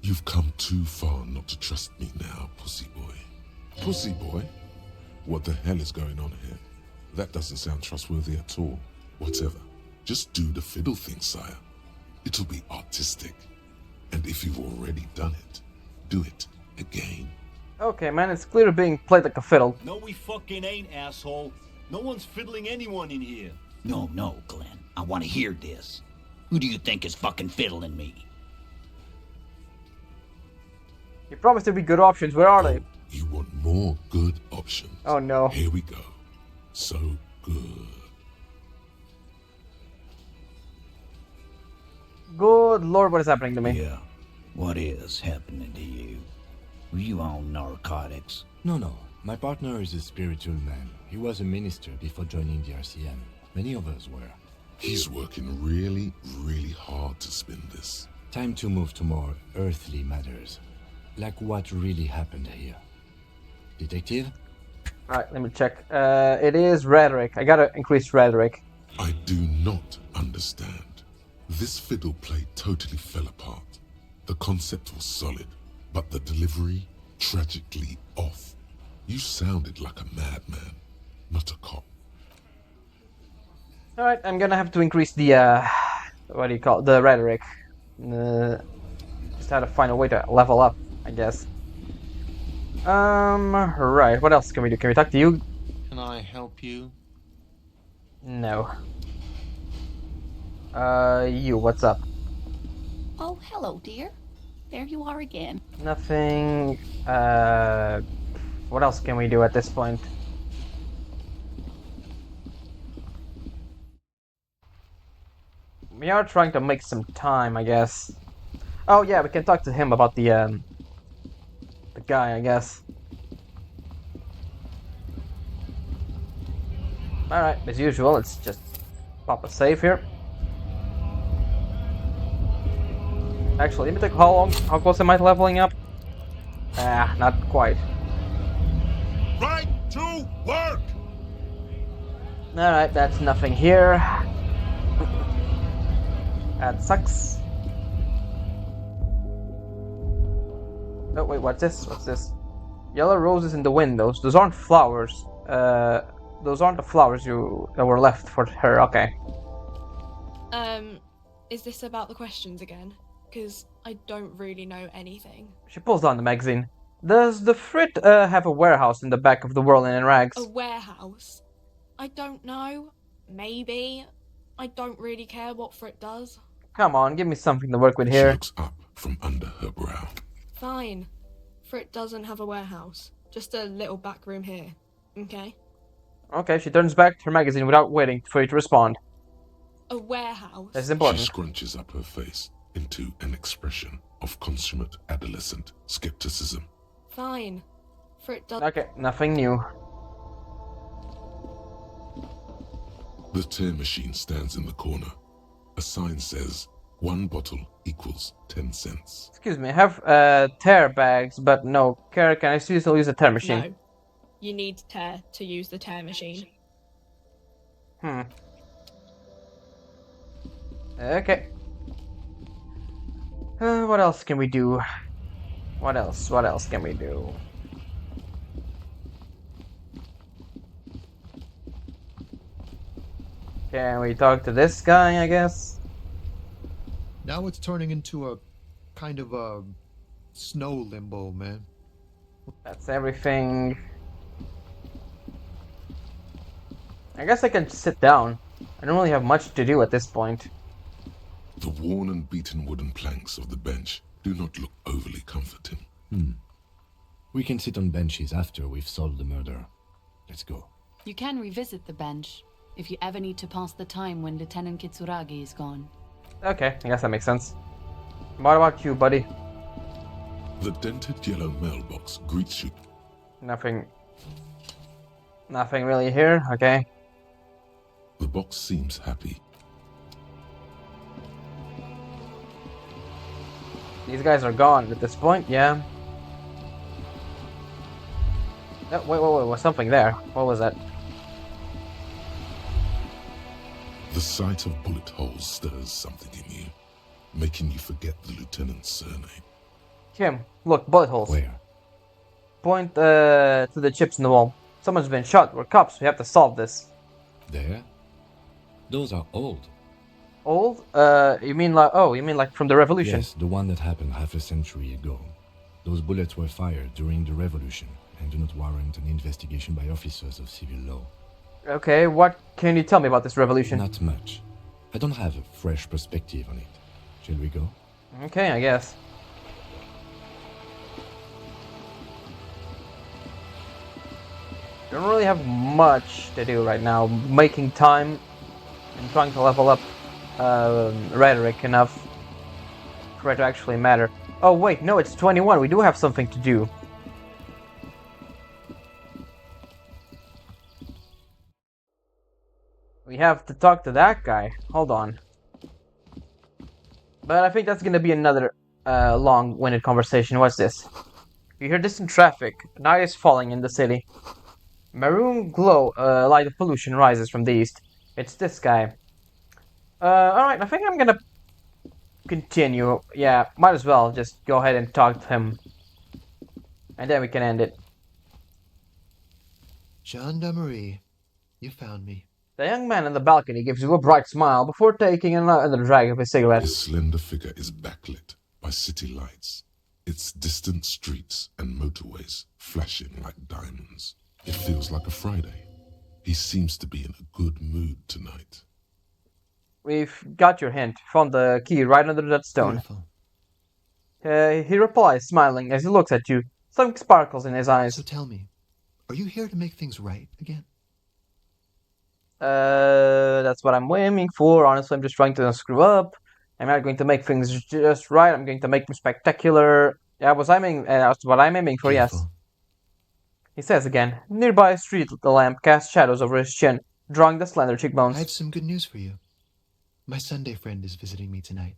You've come too far not to trust me now, pussy boy. Pussy boy? What the hell is going on here? That doesn't sound trustworthy at all. Whatever. Just do the fiddle thing, sire. It'll be artistic. And if you've already done it, do it again. Okay, man, it's clearly being played like a fiddle. No, we fucking ain't, asshole. No one's fiddling anyone in here. No, Glenn. I want to hear this. Who do you think is fucking fiddling me? You promised there'd be good options. Where are they? You want more good options? Oh no. Here we go. So good. Good lord, what is happening to me? Yeah. What is happening to you? Were you on narcotics? No. My partner is a spiritual man. He was a minister before joining the RCM. Many of us were. He's working really, really hard to spin this. Time to move to more earthly matters. Like what really happened here. Detective? Alright, let me check. It is rhetoric. I gotta increase rhetoric. I do not understand. This fiddle play totally fell apart. The concept was solid, but the delivery tragically off. You sounded like a madman, not a cop. Alright, I'm gonna have to increase the, what do you call it? The rhetoric. Just had to find a way to level up, I guess. Right, what else can we do? Can we talk to you? Can I help you? No. You, what's up? Oh, hello, dear. There you are again. Nothing, what else can we do at this point? We are trying to make some time, I guess. Oh yeah, we can talk to him about the guy, I guess. Alright, as usual, let's just pop a save here. Actually, let me take how close am I to leveling up? Ah, not quite. Right to work! Alright, that's nothing here. That sucks. Oh wait, what's this? What's this? Yellow roses in the windows. Those aren't flowers. Those aren't the flowers that were left for her. Okay. Is this about the questions again? Because I don't really know anything. She pulls down the magazine. Does the Frit have a warehouse in the back of the Whirling in Rags? A warehouse? I don't know. Maybe. I don't really care what Frit does. Come on, give me something to work with here. She looks up from under her brow. Fine. Frit doesn't have a warehouse. Just a little back room here. Okay? Okay, she turns back to her magazine without waiting for you to respond. A warehouse? That's important. She scrunches up her face into an expression of consummate adolescent skepticism. Fine. Frit does. Okay, nothing new. The tear machine stands in the corner. A sign says, 1 bottle equals 10 cents. Excuse me, I have tear bags, but no. Kara, can I still use a tear machine? No. You need tear to use the tear machine. Okay. What else can we do? What else can we do? Can we talk to this guy, I guess? Now it's turning into a kind of a snow limbo, man. That's everything. I guess I can sit down. I don't really have much to do at this point. The worn and beaten wooden planks of the bench do not look overly comforting. We can sit on benches after we've solved the murder. Let's go. You can revisit the bench if you ever need to pass the time when Lieutenant Kitsuragi is gone. Okay, I guess that makes sense. What about you, buddy? The dented yellow mailbox greets you. Nothing really here, okay. The box seems happy. These guys are gone at this point, yeah. Oh, wait, was something there. What was that? The sight of bullet holes stirs something in you, making you forget the lieutenant's surname. Kim, look, bullet holes. Where? Point to the chips in the wall. Someone's been shot. We're cops. We have to solve this. There? Those are old. Old? You mean like from the revolution? Yes, the one that happened half a century ago. Those bullets were fired during the revolution and do not warrant an investigation by officers of civil law. Okay, what can you tell me about this revolution? Not much. I don't have a fresh perspective on it. Shall we go? Okay, I guess. Don't really have much to do right now. Making time and trying to level up rhetoric enough for it to actually matter. Oh wait, no, it's 21. We do have something to do. We have to talk to that guy. Hold on. But I think that's gonna be another long-winded conversation. What's this? You hear distant traffic. Night is falling in the city. Maroon glow, light of pollution rises from the east. It's this guy. Alright, I think I'm gonna continue. Yeah, might as well just go ahead and talk to him. And then we can end it. Gendarmerie, you found me. The young man on the balcony gives you a bright smile before taking another drag of his cigarette. His slender figure is backlit by city lights, its distant streets and motorways flashing like diamonds. It feels like a Friday. He seems to be in a good mood tonight. We've got your hint. Found the key right under that stone. He replies, smiling as he looks at you. Something sparkles in his eyes. So tell me, are you here to make things right again? That's what I'm aiming for. Honestly, I'm just trying to screw up. I'm not going to make things just right. I'm going to make them spectacular. That's what I'm aiming for, Beautiful. yes. He says again. Nearby a street lamp casts shadows over his chin, drawing the slender cheekbones. I have some good news for you. My Sunday friend is visiting me tonight.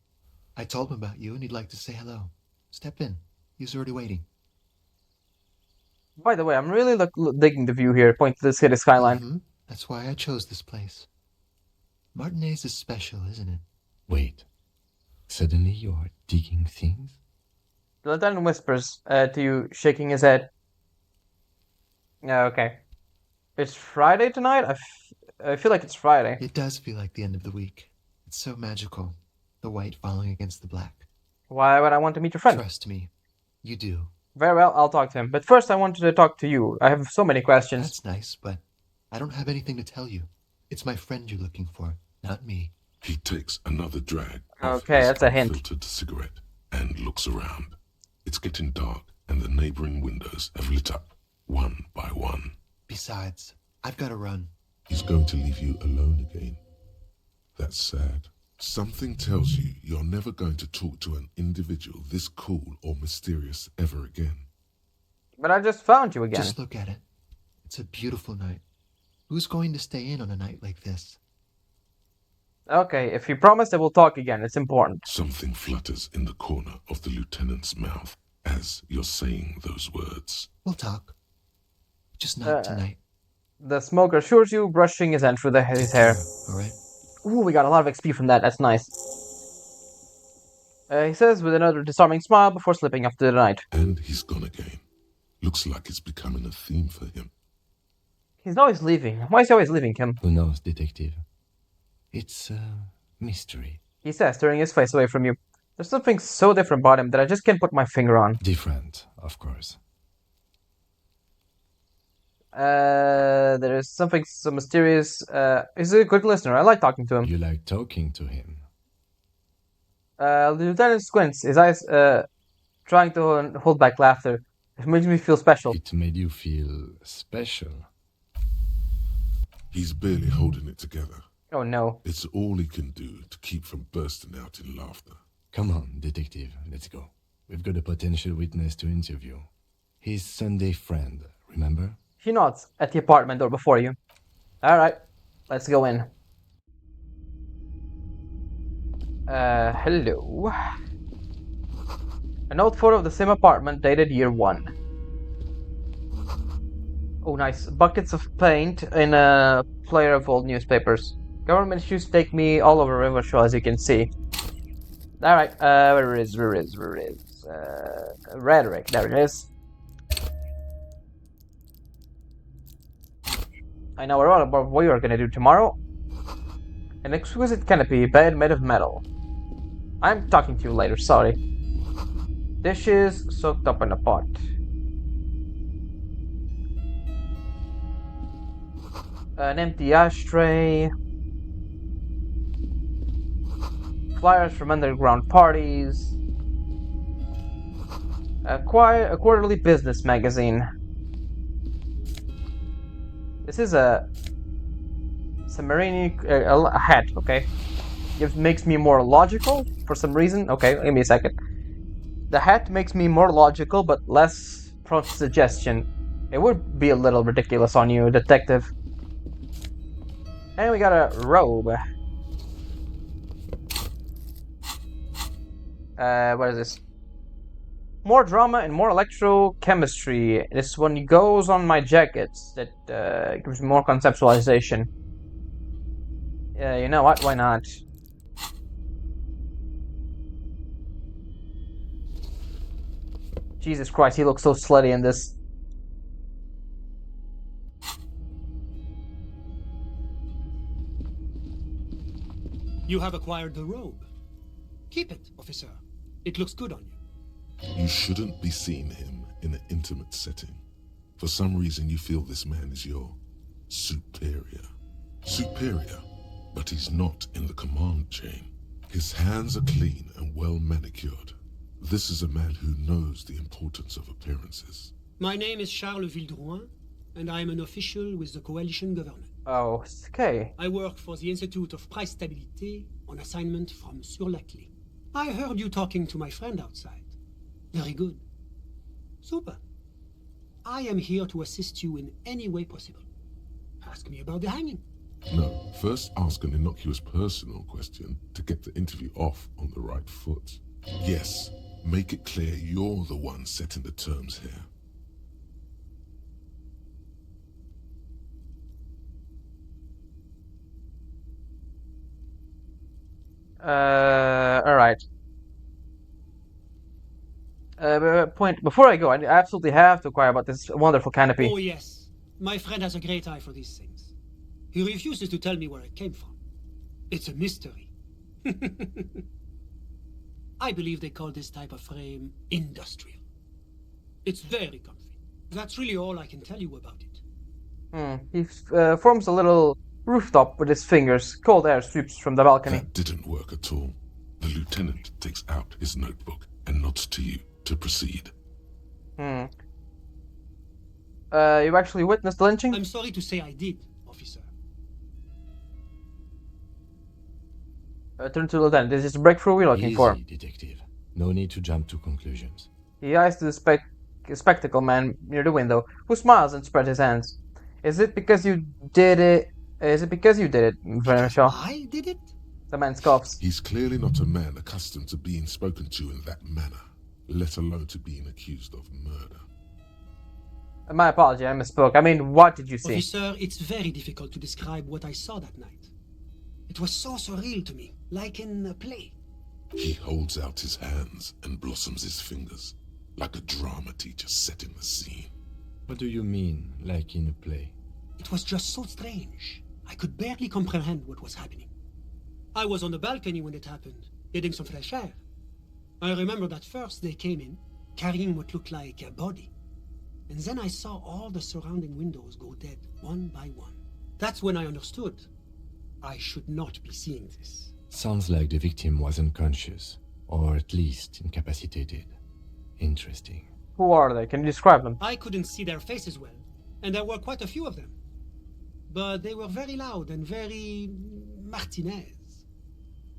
I told him about you and he'd like to say hello. Step in. He's already waiting. By the way, I'm really digging the view here. Point to the city skyline. Mm-hmm. That's why I chose this place. Martinez is special, isn't it? Wait. Suddenly you're digging things? The lieutenant whispers to you, shaking his head. Okay. It's Friday tonight? I feel like it's Friday. It does feel like the end of the week. It's so magical. The white falling against the black. Why would I want to meet your friend? Trust me. You do. Very well, I'll talk to him. But first I wanted to talk to you. I have so many questions. That's nice, but I don't have anything to tell you. It's my friend you're looking for, not me. He takes another drag Okay, that's a hint. filtered cigarette and looks around. It's getting dark and the neighboring windows have lit up one by one. Besides, I've got to run. He's going to leave you alone again. That's sad. Something tells you you're never going to talk to an individual this cool or mysterious ever again. But I just found you again. Just look at it. It's a beautiful night. Who's going to stay in on a night like this? Okay, if you promise that we'll talk again, it's important. Something flutters in the corner of the lieutenant's mouth as you're saying those words. We'll talk. Just not tonight. The smoker assures you, brushing his hand through his hair. Alright. Ooh, we got a lot of XP from that. That's nice. He says with another disarming smile before slipping off to the night. And he's gone again. Looks like it's becoming a theme for him. He's always leaving. Why is he always leaving, Kim? Who knows, detective? It's a mystery. He says, turning his face away from you. There's something so different about him that I just can't put my finger on. Different, of course. There is something so mysterious. He's a good listener. I like talking to him. You like talking to him? The lieutenant squints, his eyes trying to hold back laughter. It makes me feel special. It made you feel special. He's barely holding it together. Oh no. It's all he can do to keep from bursting out in laughter. Come on, detective, let's go. We've got a potential witness to interview. His Sunday friend, remember? He nods at the apartment door before you. Alright, let's go in. Hello. A note photo of the same apartment dated year 1. Oh, nice. Buckets of paint in a player of old newspapers. Government issues take me all over Rivershore, as you can see. Alright, where is? Rhetoric, there it is. I know all about what you're gonna do tomorrow. An exquisite canopy, bed made of metal. I'm talking to you later, sorry. Dishes soaked up in a pot. An empty ashtray. Flyers from underground parties. A quarterly business magazine. This is a submarine a hat, okay? It makes me more logical for some reason. Okay, give me a second. The hat makes me more logical, but less prone to suggestion. It would be a little ridiculous on you, detective. And we got a robe. What is this? More drama and more electrochemistry. This one goes on my jackets. That gives me more conceptualization. Yeah, you know what? Why not? Jesus Christ, he looks so slutty in this. You have acquired the robe. Keep it, officer. It looks good on you. You shouldn't be seeing him in an intimate setting. For some reason you feel this man is your superior. Superior, but he's not in the command chain. His hands are clean and well manicured. This is a man who knows the importance of appearances. My name is Charles Vildrouin, and I am an official with the coalition government. Oh, okay. I work for the Institute of Price Stabilité on assignment from Sur-la-Clé. I heard you talking to my friend outside. Very good. Super. I am here to assist you in any way possible. Ask me about the hanging. No, first ask an innocuous personal question to get the interview off on the right foot. Yes, make it clear you're the one setting the terms here. Alright. Point, before I go, I absolutely have to inquire about this wonderful canopy. Oh yes, my friend has a great eye for these things. He refuses to tell me where it came from. It's a mystery. I believe they call this type of frame industrial. It's very comfy. That's really all I can tell you about it. He forms a little rooftop with his fingers. Cold air sweeps from the balcony. That didn't work at all. The lieutenant takes out his notebook and nods to you to proceed. You actually witnessed the lynching? I'm sorry to say I did, officer. Turn to the lieutenant. This is the breakthrough we're looking for. Detective. No need to jump to conclusions. He eyes to the spectacle man near the window, who smiles and spreads his hands. Is it because you did it? Is it because you did it, Michelle? I did it? The man scoffs. He's clearly not a man accustomed to being spoken to in that manner, let alone to being accused of murder. My apology, I misspoke. I mean, what did you see? Officer, it's very difficult to describe what I saw that night. It was so surreal to me, like in a play. He holds out his hands and blossoms his fingers, like a drama teacher setting the scene. What do you mean, like in a play? It was just so strange. I could barely comprehend what was happening. I was on the balcony when it happened, getting some fresh air. I remember that first they came in, carrying what looked like a body. And then I saw all the surrounding windows go dead, one by one. That's when I understood. I should not be seeing this. Sounds like the victim was unconscious, or at least incapacitated. Interesting. Who are they? Can you describe them? I couldn't see their faces well, and there were quite a few of them. But they were very loud and very Martinez.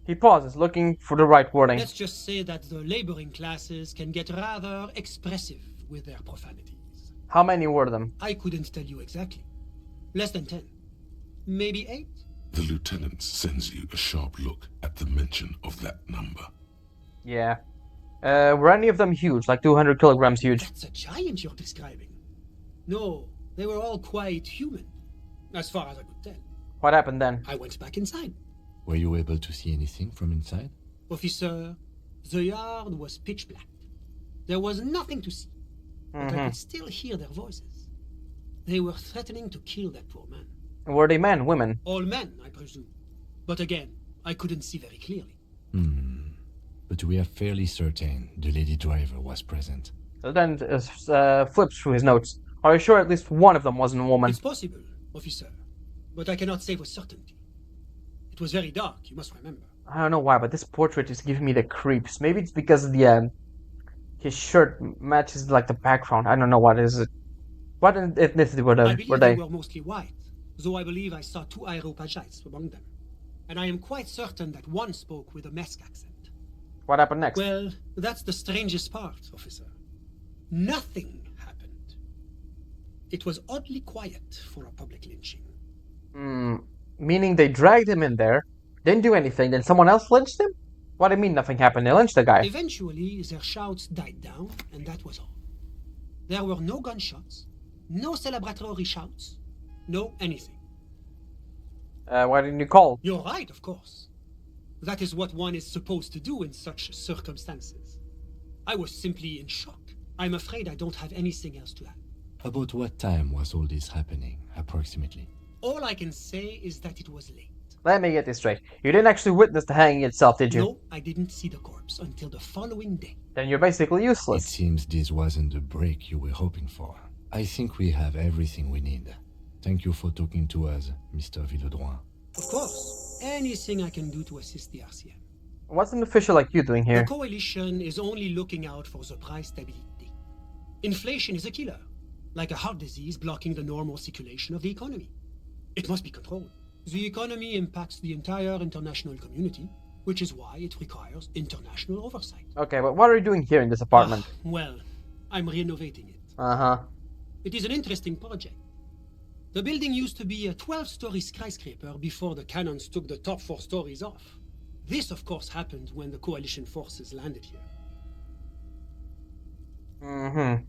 He pauses, looking for the right wording. Let's just say that the laboring classes can get rather expressive with their profanities. How many were them? I couldn't tell you exactly. Less than 10. Maybe 8? The lieutenant sends you a sharp look at the mention of that number. Yeah. Were any of them huge, like 200 kilograms huge? That's a giant you're describing. No, they were all quite human, as far as I could tell. What happened then? I went back inside. Were you able to see anything from inside? Officer, the yard was pitch black. There was nothing to see, but I could still hear their voices. They were threatening to kill that poor man. Were they men, women? All men, I presume. But again, I couldn't see very clearly. but we are fairly certain the lady driver was present. So then flips through his notes. Are you sure at least one of them wasn't a woman? It's possible, officer, but I cannot say with certainty. It was very dark, you must remember. I don't know why, but this portrait is giving me the creeps. Maybe it's because the his shirt matches like the background. I don't know what is it. What ethnicity were I they? believe they were mostly white, though I believe I saw 2 Aeropagites among them. And I am quite certain that one spoke with a Mesk accent. What happened next? Well, that's the strangest part, officer. Nothing happened. It was oddly quiet for a public lynching. Meaning they dragged him in there, didn't do anything, then someone else lynched him? What do you mean nothing happened? They lynched the guy. Eventually, their shouts died down, and that was all. There were no gunshots, no celebratory shouts, no anything. Why didn't you call? You're right, of course. That is what one is supposed to do in such circumstances. I was simply in shock. I'm afraid I don't have anything else to add. About what time was all this happening, approximately? All I can say is that it was late. Let me get this straight. You didn't actually witness the hanging itself, did you? No, I didn't see the corpse until the following day. Then you're basically useless. It seems this wasn't the break you were hoping for. I think we have everything we need. Thank you for talking to us, Mr. Villedroit. Of course. Anything I can do to assist the RCM. What's an official like you doing here? The coalition is only looking out for the price stability. Inflation is a killer, like a heart disease blocking the normal circulation of the economy. It must be controlled. The economy impacts the entire international community, which is why it requires international oversight. Okay, but what are you doing here in this apartment? Well, I'm renovating it. Uh-huh. It is an interesting project. The building used to be a 12-story skyscraper before the cannons took the top 4 stories off. This, of course, happened when the coalition forces landed here. Mm-hmm.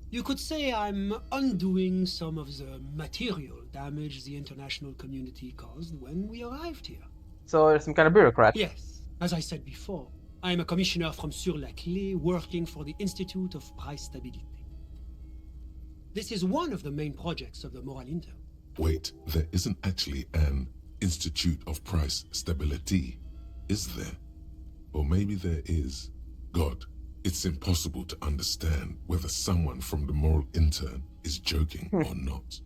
You could say I'm undoing some of the material damage the international community caused when we arrived here. So you're some kind of bureaucrat? Yes. As I said before, I'm a commissioner from Sur-la-Clé working for the Institute of Price Stabilité. This is one of the main projects of the Moral Inter. Wait, there isn't actually an Institute of Price Stability, is there? Or maybe there is. God, it's impossible to understand whether someone from the Moral Intern is joking or not.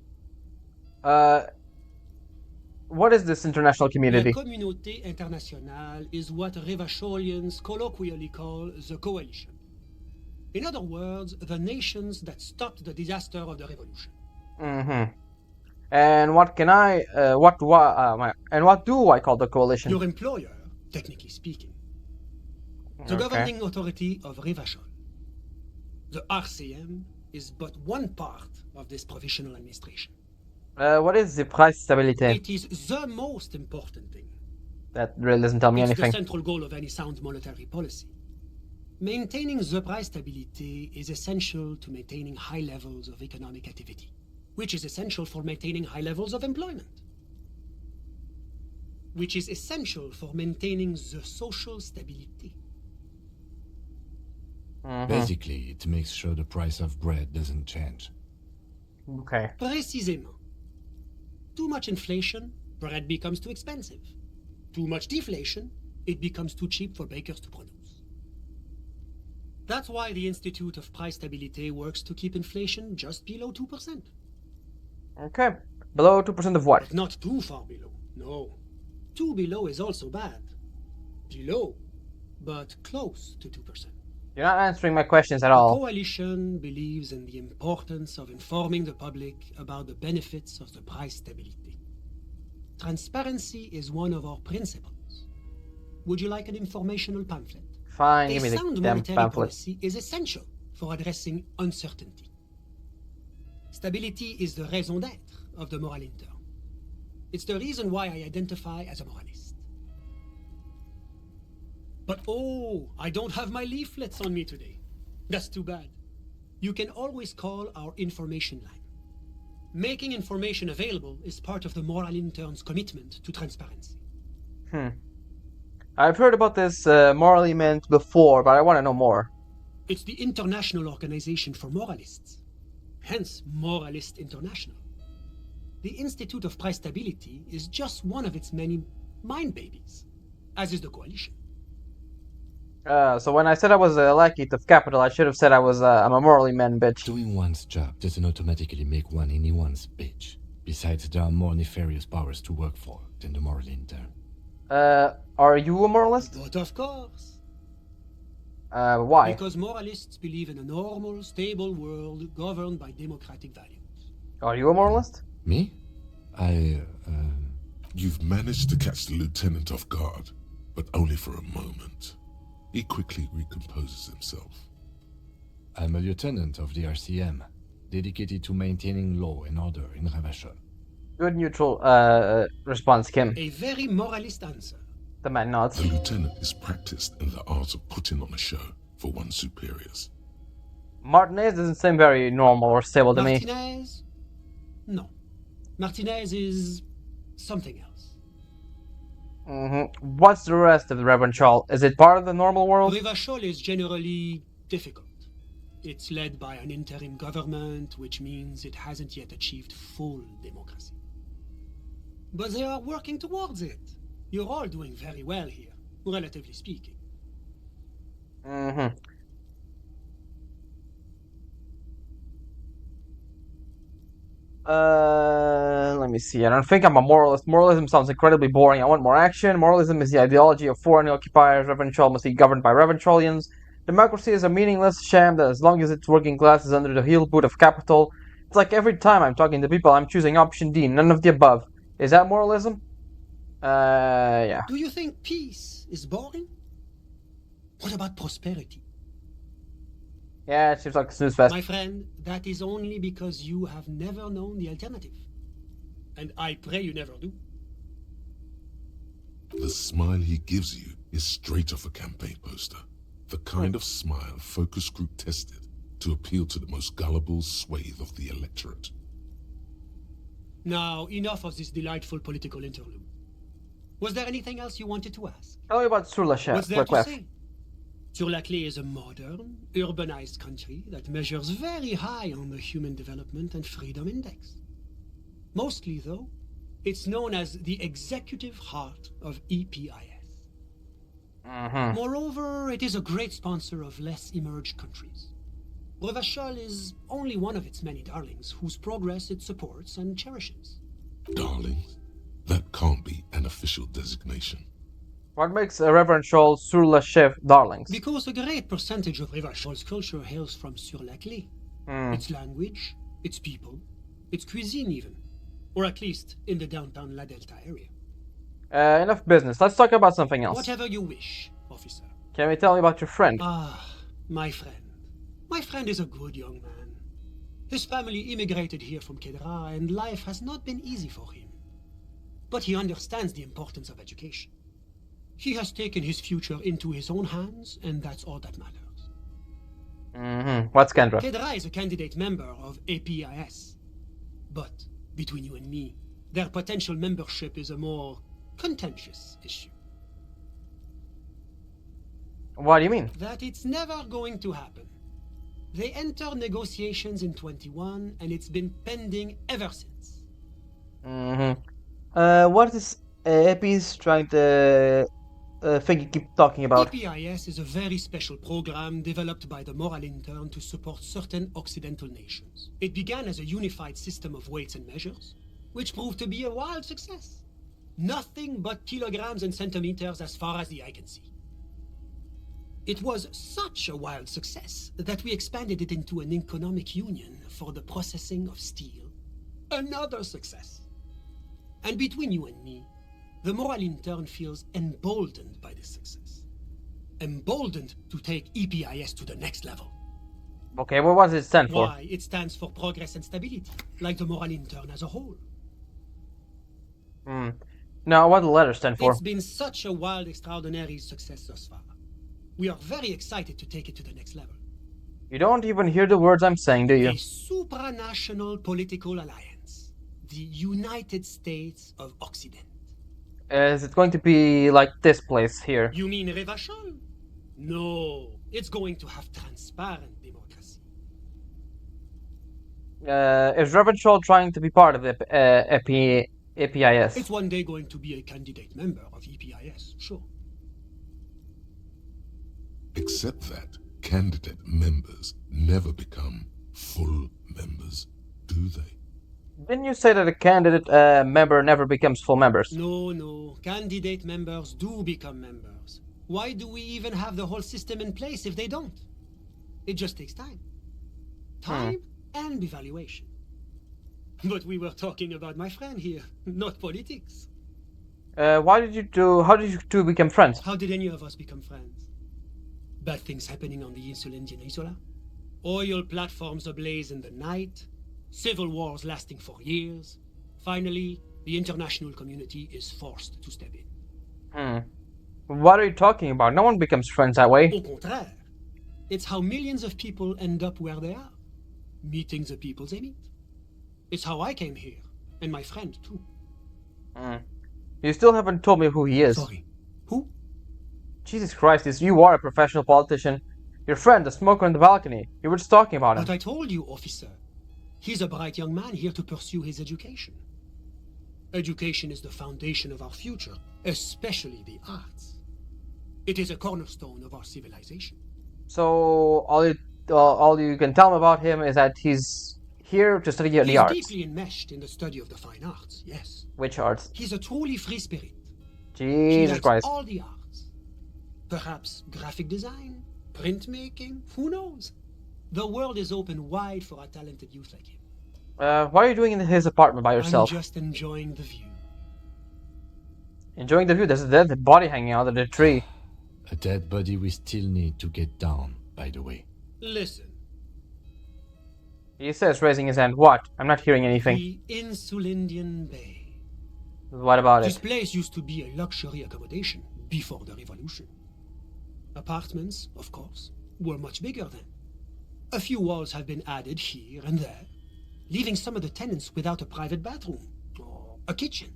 What is this international community? La Communauté Internationale is what Revacholians colloquially call the coalition. In other words, the nations that stopped the disaster of the revolution. Mm-hmm. And what can what do I call the coalition? Your employer, technically speaking. The governing authority of Revachol. The RCM is but one part of this provisional administration. What is the price stabilité? It is the most important thing. That really doesn't tell me anything. It's the central goal of any sound monetary policy. Maintaining the price stability is essential to maintaining high levels of economic activity, which is essential for maintaining high levels of employment, which is essential for maintaining the social stability. Basically, it makes sure the price of bread doesn't change. Okay. Précisément. Too much inflation, bread becomes too expensive. Too much deflation, it becomes too cheap for bakers to produce. That's why the Institute of Price Stabilité works to keep inflation just below 2%. Okay. Below 2% of what? But not too far below. No. Too below is also bad. Below, but close to 2%. You're not answering my questions at The all. coalition believes in the importance of informing the public about the benefits of the price stability. Transparency is one of our principles. Would you like an informational pamphlet? Fine, give me A the sound damn monetary pamphlet. policy is essential for addressing uncertainty. Stability is the raison d'être of the Moral Inter. It's the reason why I identify as a moralist. But oh, I don't have my leaflets on me today. That's too bad. You can always call our information line. Making information available is part of the Moral Intern's commitment to transparency. I've heard about this morally meant before, but I want to know more. It's the International Organization for Moralists, hence Moralist International. The Institute of Price Stability is just one of its many mind babies, as is the coalition. So when I said I was a lackey of capital, I should have said I'm a morally man bitch. Doing one's job doesn't automatically make one anyone's bitch. Besides, there are more nefarious powers to work for than the moral intern. Are you a moralist? But of course. Why? Because moralists believe in a normal, stable world governed by democratic values. Are you a moralist? Me? You've managed to catch the lieutenant off guard, but only for a moment. He quickly recomposes himself. I'm a lieutenant of the RCM, dedicated to maintaining law and order in Ravachol. Good neutral response, Kim. A very moralist answer. The man nods. The lieutenant is practiced in the art of putting on a show for one's superiors. Martinez doesn't seem very normal or stable to me. Martinez? No. Martinez is something else. What's the rest of the Reverend Charles? Is it part of the normal world? Ravachol is generally difficult. It's led by an interim government, which means it hasn't yet achieved full democracy. But they are working towards it. You're all doing very well here, relatively speaking. Let me see. I don't think I'm a moralist. Moralism sounds incredibly boring. I want more action. Moralism is the ideology of foreign occupiers. Reventrol must be governed by Reventrolians. Democracy is a meaningless sham that, as long as its working class is under the heel boot of capital, it's like every time I'm talking to people, I'm choosing option D, none of the above. Is that moralism? Yeah. Do you think peace is boring? What about prosperity? Yeah, it seems like a snooze fest. My friend, that is only because you have never known the alternative. And I pray you never do. The smile he gives you is straight off a campaign poster. The kind of smile focus group tested to appeal to the most gullible swathe of the electorate. Now, enough of this delightful political interlude. Was there anything else you wanted to ask? Tell me about Sur-la-Chef. What's there to say? Sur-la-Clé is a modern, urbanized country that measures very high on the Human Development and Freedom Index. Mostly, though, it's known as the executive heart of EPIS. Moreover, it is a great sponsor of less emerged countries. Ravachol is only one of its many darlings whose progress it supports and cherishes. Darlings? That can't be an official designation. What makes a Reverend Charles Sur-la-Chef darlings? Because a great percentage of Ravachol's culture hails from Sur-la-Clé. Its language, its people, its cuisine even. Or at least in the downtown La Delta area. Enough business. Let's talk about something else. Whatever you wish, officer. Can you tell me about your friend? Ah, my friend. My friend is a good young man. His family immigrated here from Kedra, and life has not been easy for him. But he understands the importance of education. He has taken his future into his own hands, and that's all that matters. What's Kendra? Kedra is a candidate member of APIS. But, between you and me, their potential membership is a more contentious issue. What do you mean? That it's never going to happen. They entered negotiations in 21, and it's been pending ever since. What is EPIS trying to thing you keep talking about? EPIS is a very special program developed by the Moral Intern to support certain Occidental nations. It began as a unified system of weights and measures, which proved to be a wild success. Nothing but kilograms and centimeters as far as the eye can see. It was such a wild success that we expanded it into an economic union for the processing of steel. Another success. And between you and me, the Moral Intern feels emboldened by this success. Emboldened to take EPIS to the next level. Okay, what does it stand for? Why, it stands for progress and stability, like the Moral Intern as a whole. Now, what do the letters stand for? It's been such a wild, extraordinary success thus far. We are very excited to take it to the next level. You don't even hear the words I'm saying, do you? A supranational political alliance. The United States of Occident. Is it going to be like this place here? You mean Ravachol? No, it's going to have transparent democracy. Is Reventrol trying to be part of the EPIS? It's one day going to be a candidate member of EPIS, sure. Except that candidate members never become full members, do they? Didn't you say that a candidate member never becomes full members? No. Candidate members do become members. Why do we even have the whole system in place if they don't? It just takes time. Time and evaluation. But we were talking about my friend here, not politics. How did you two become friends? How did any of us become friends? Bad things happening on the Insulindian Isola? Oil platforms ablaze in the night? Civil wars lasting for years? Finally, the international community is forced to step in. What are you talking about? No one becomes friends that way. Au contraire. It's how millions of people end up where they are. Meeting the people they meet. It's how I came here, and my friend too. You still haven't told me who he is. Sorry. Who? Jesus Christ, you are a professional politician. Your friend, the smoker on the balcony. You were just talking about him. But I told you, officer. He's a bright young man here to pursue his education. Education is the foundation of our future, especially the arts. It is a cornerstone of our civilization. So all you can tell me about him is that he's here to study the arts. He's deeply enmeshed in the study of the fine arts, yes. Which arts? He's a truly free spirit. Jesus Christ. All the arts. Perhaps graphic design, printmaking, who knows? The world is open wide for a talented youth like him. What are you doing in his apartment by yourself? I'm just enjoying the view. Enjoying the view? There's a dead body hanging out of the tree. A dead body we still need to get down, by the way. Listen. He says, raising his hand. What? I'm not hearing anything. The Insulindian Bay. What about This it? place used to be a luxury accommodation before the revolution. Apartments, of course, were much bigger then. A few walls have been added here and there, leaving some of the tenants without a private bathroom or a kitchen.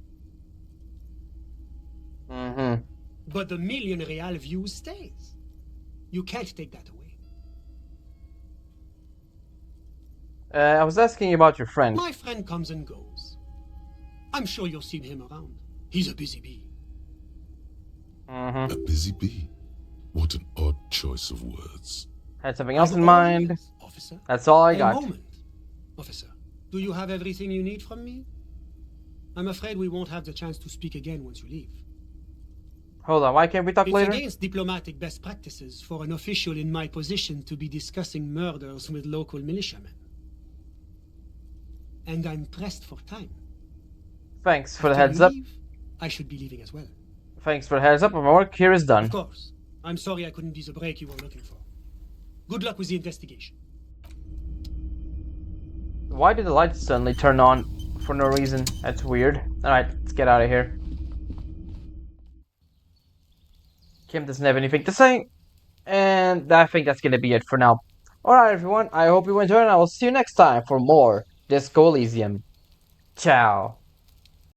But the million real view stays. You can't take that away. I was asking you about your friend. My friend comes and goes. I'm sure you've seen him around. He's a busy bee. A busy bee? What an odd choice of words. Had something else in mind. Officer. That's all I A got. moment. Officer, do you have everything you need from me? I'm afraid we won't have the chance to speak again once you leave. Hold on, why can't we talk It's later? against diplomatic best practices for an official in my position to be discussing murders with local militiamen. And I'm pressed for time. Thanks for the After heads you up. leave, I should be leaving as well. Thanks for the heads up. My work here is done. Of course. I'm sorry I couldn't be the break you were looking for. Good luck with the investigation. Why did the lights suddenly turn on for no reason? That's weird. Alright, let's get out of here. Kim doesn't have anything to say. And I think that's gonna be it for now. Alright everyone, I hope you enjoyed and I will see you next time for more Disco Elysium. Ciao.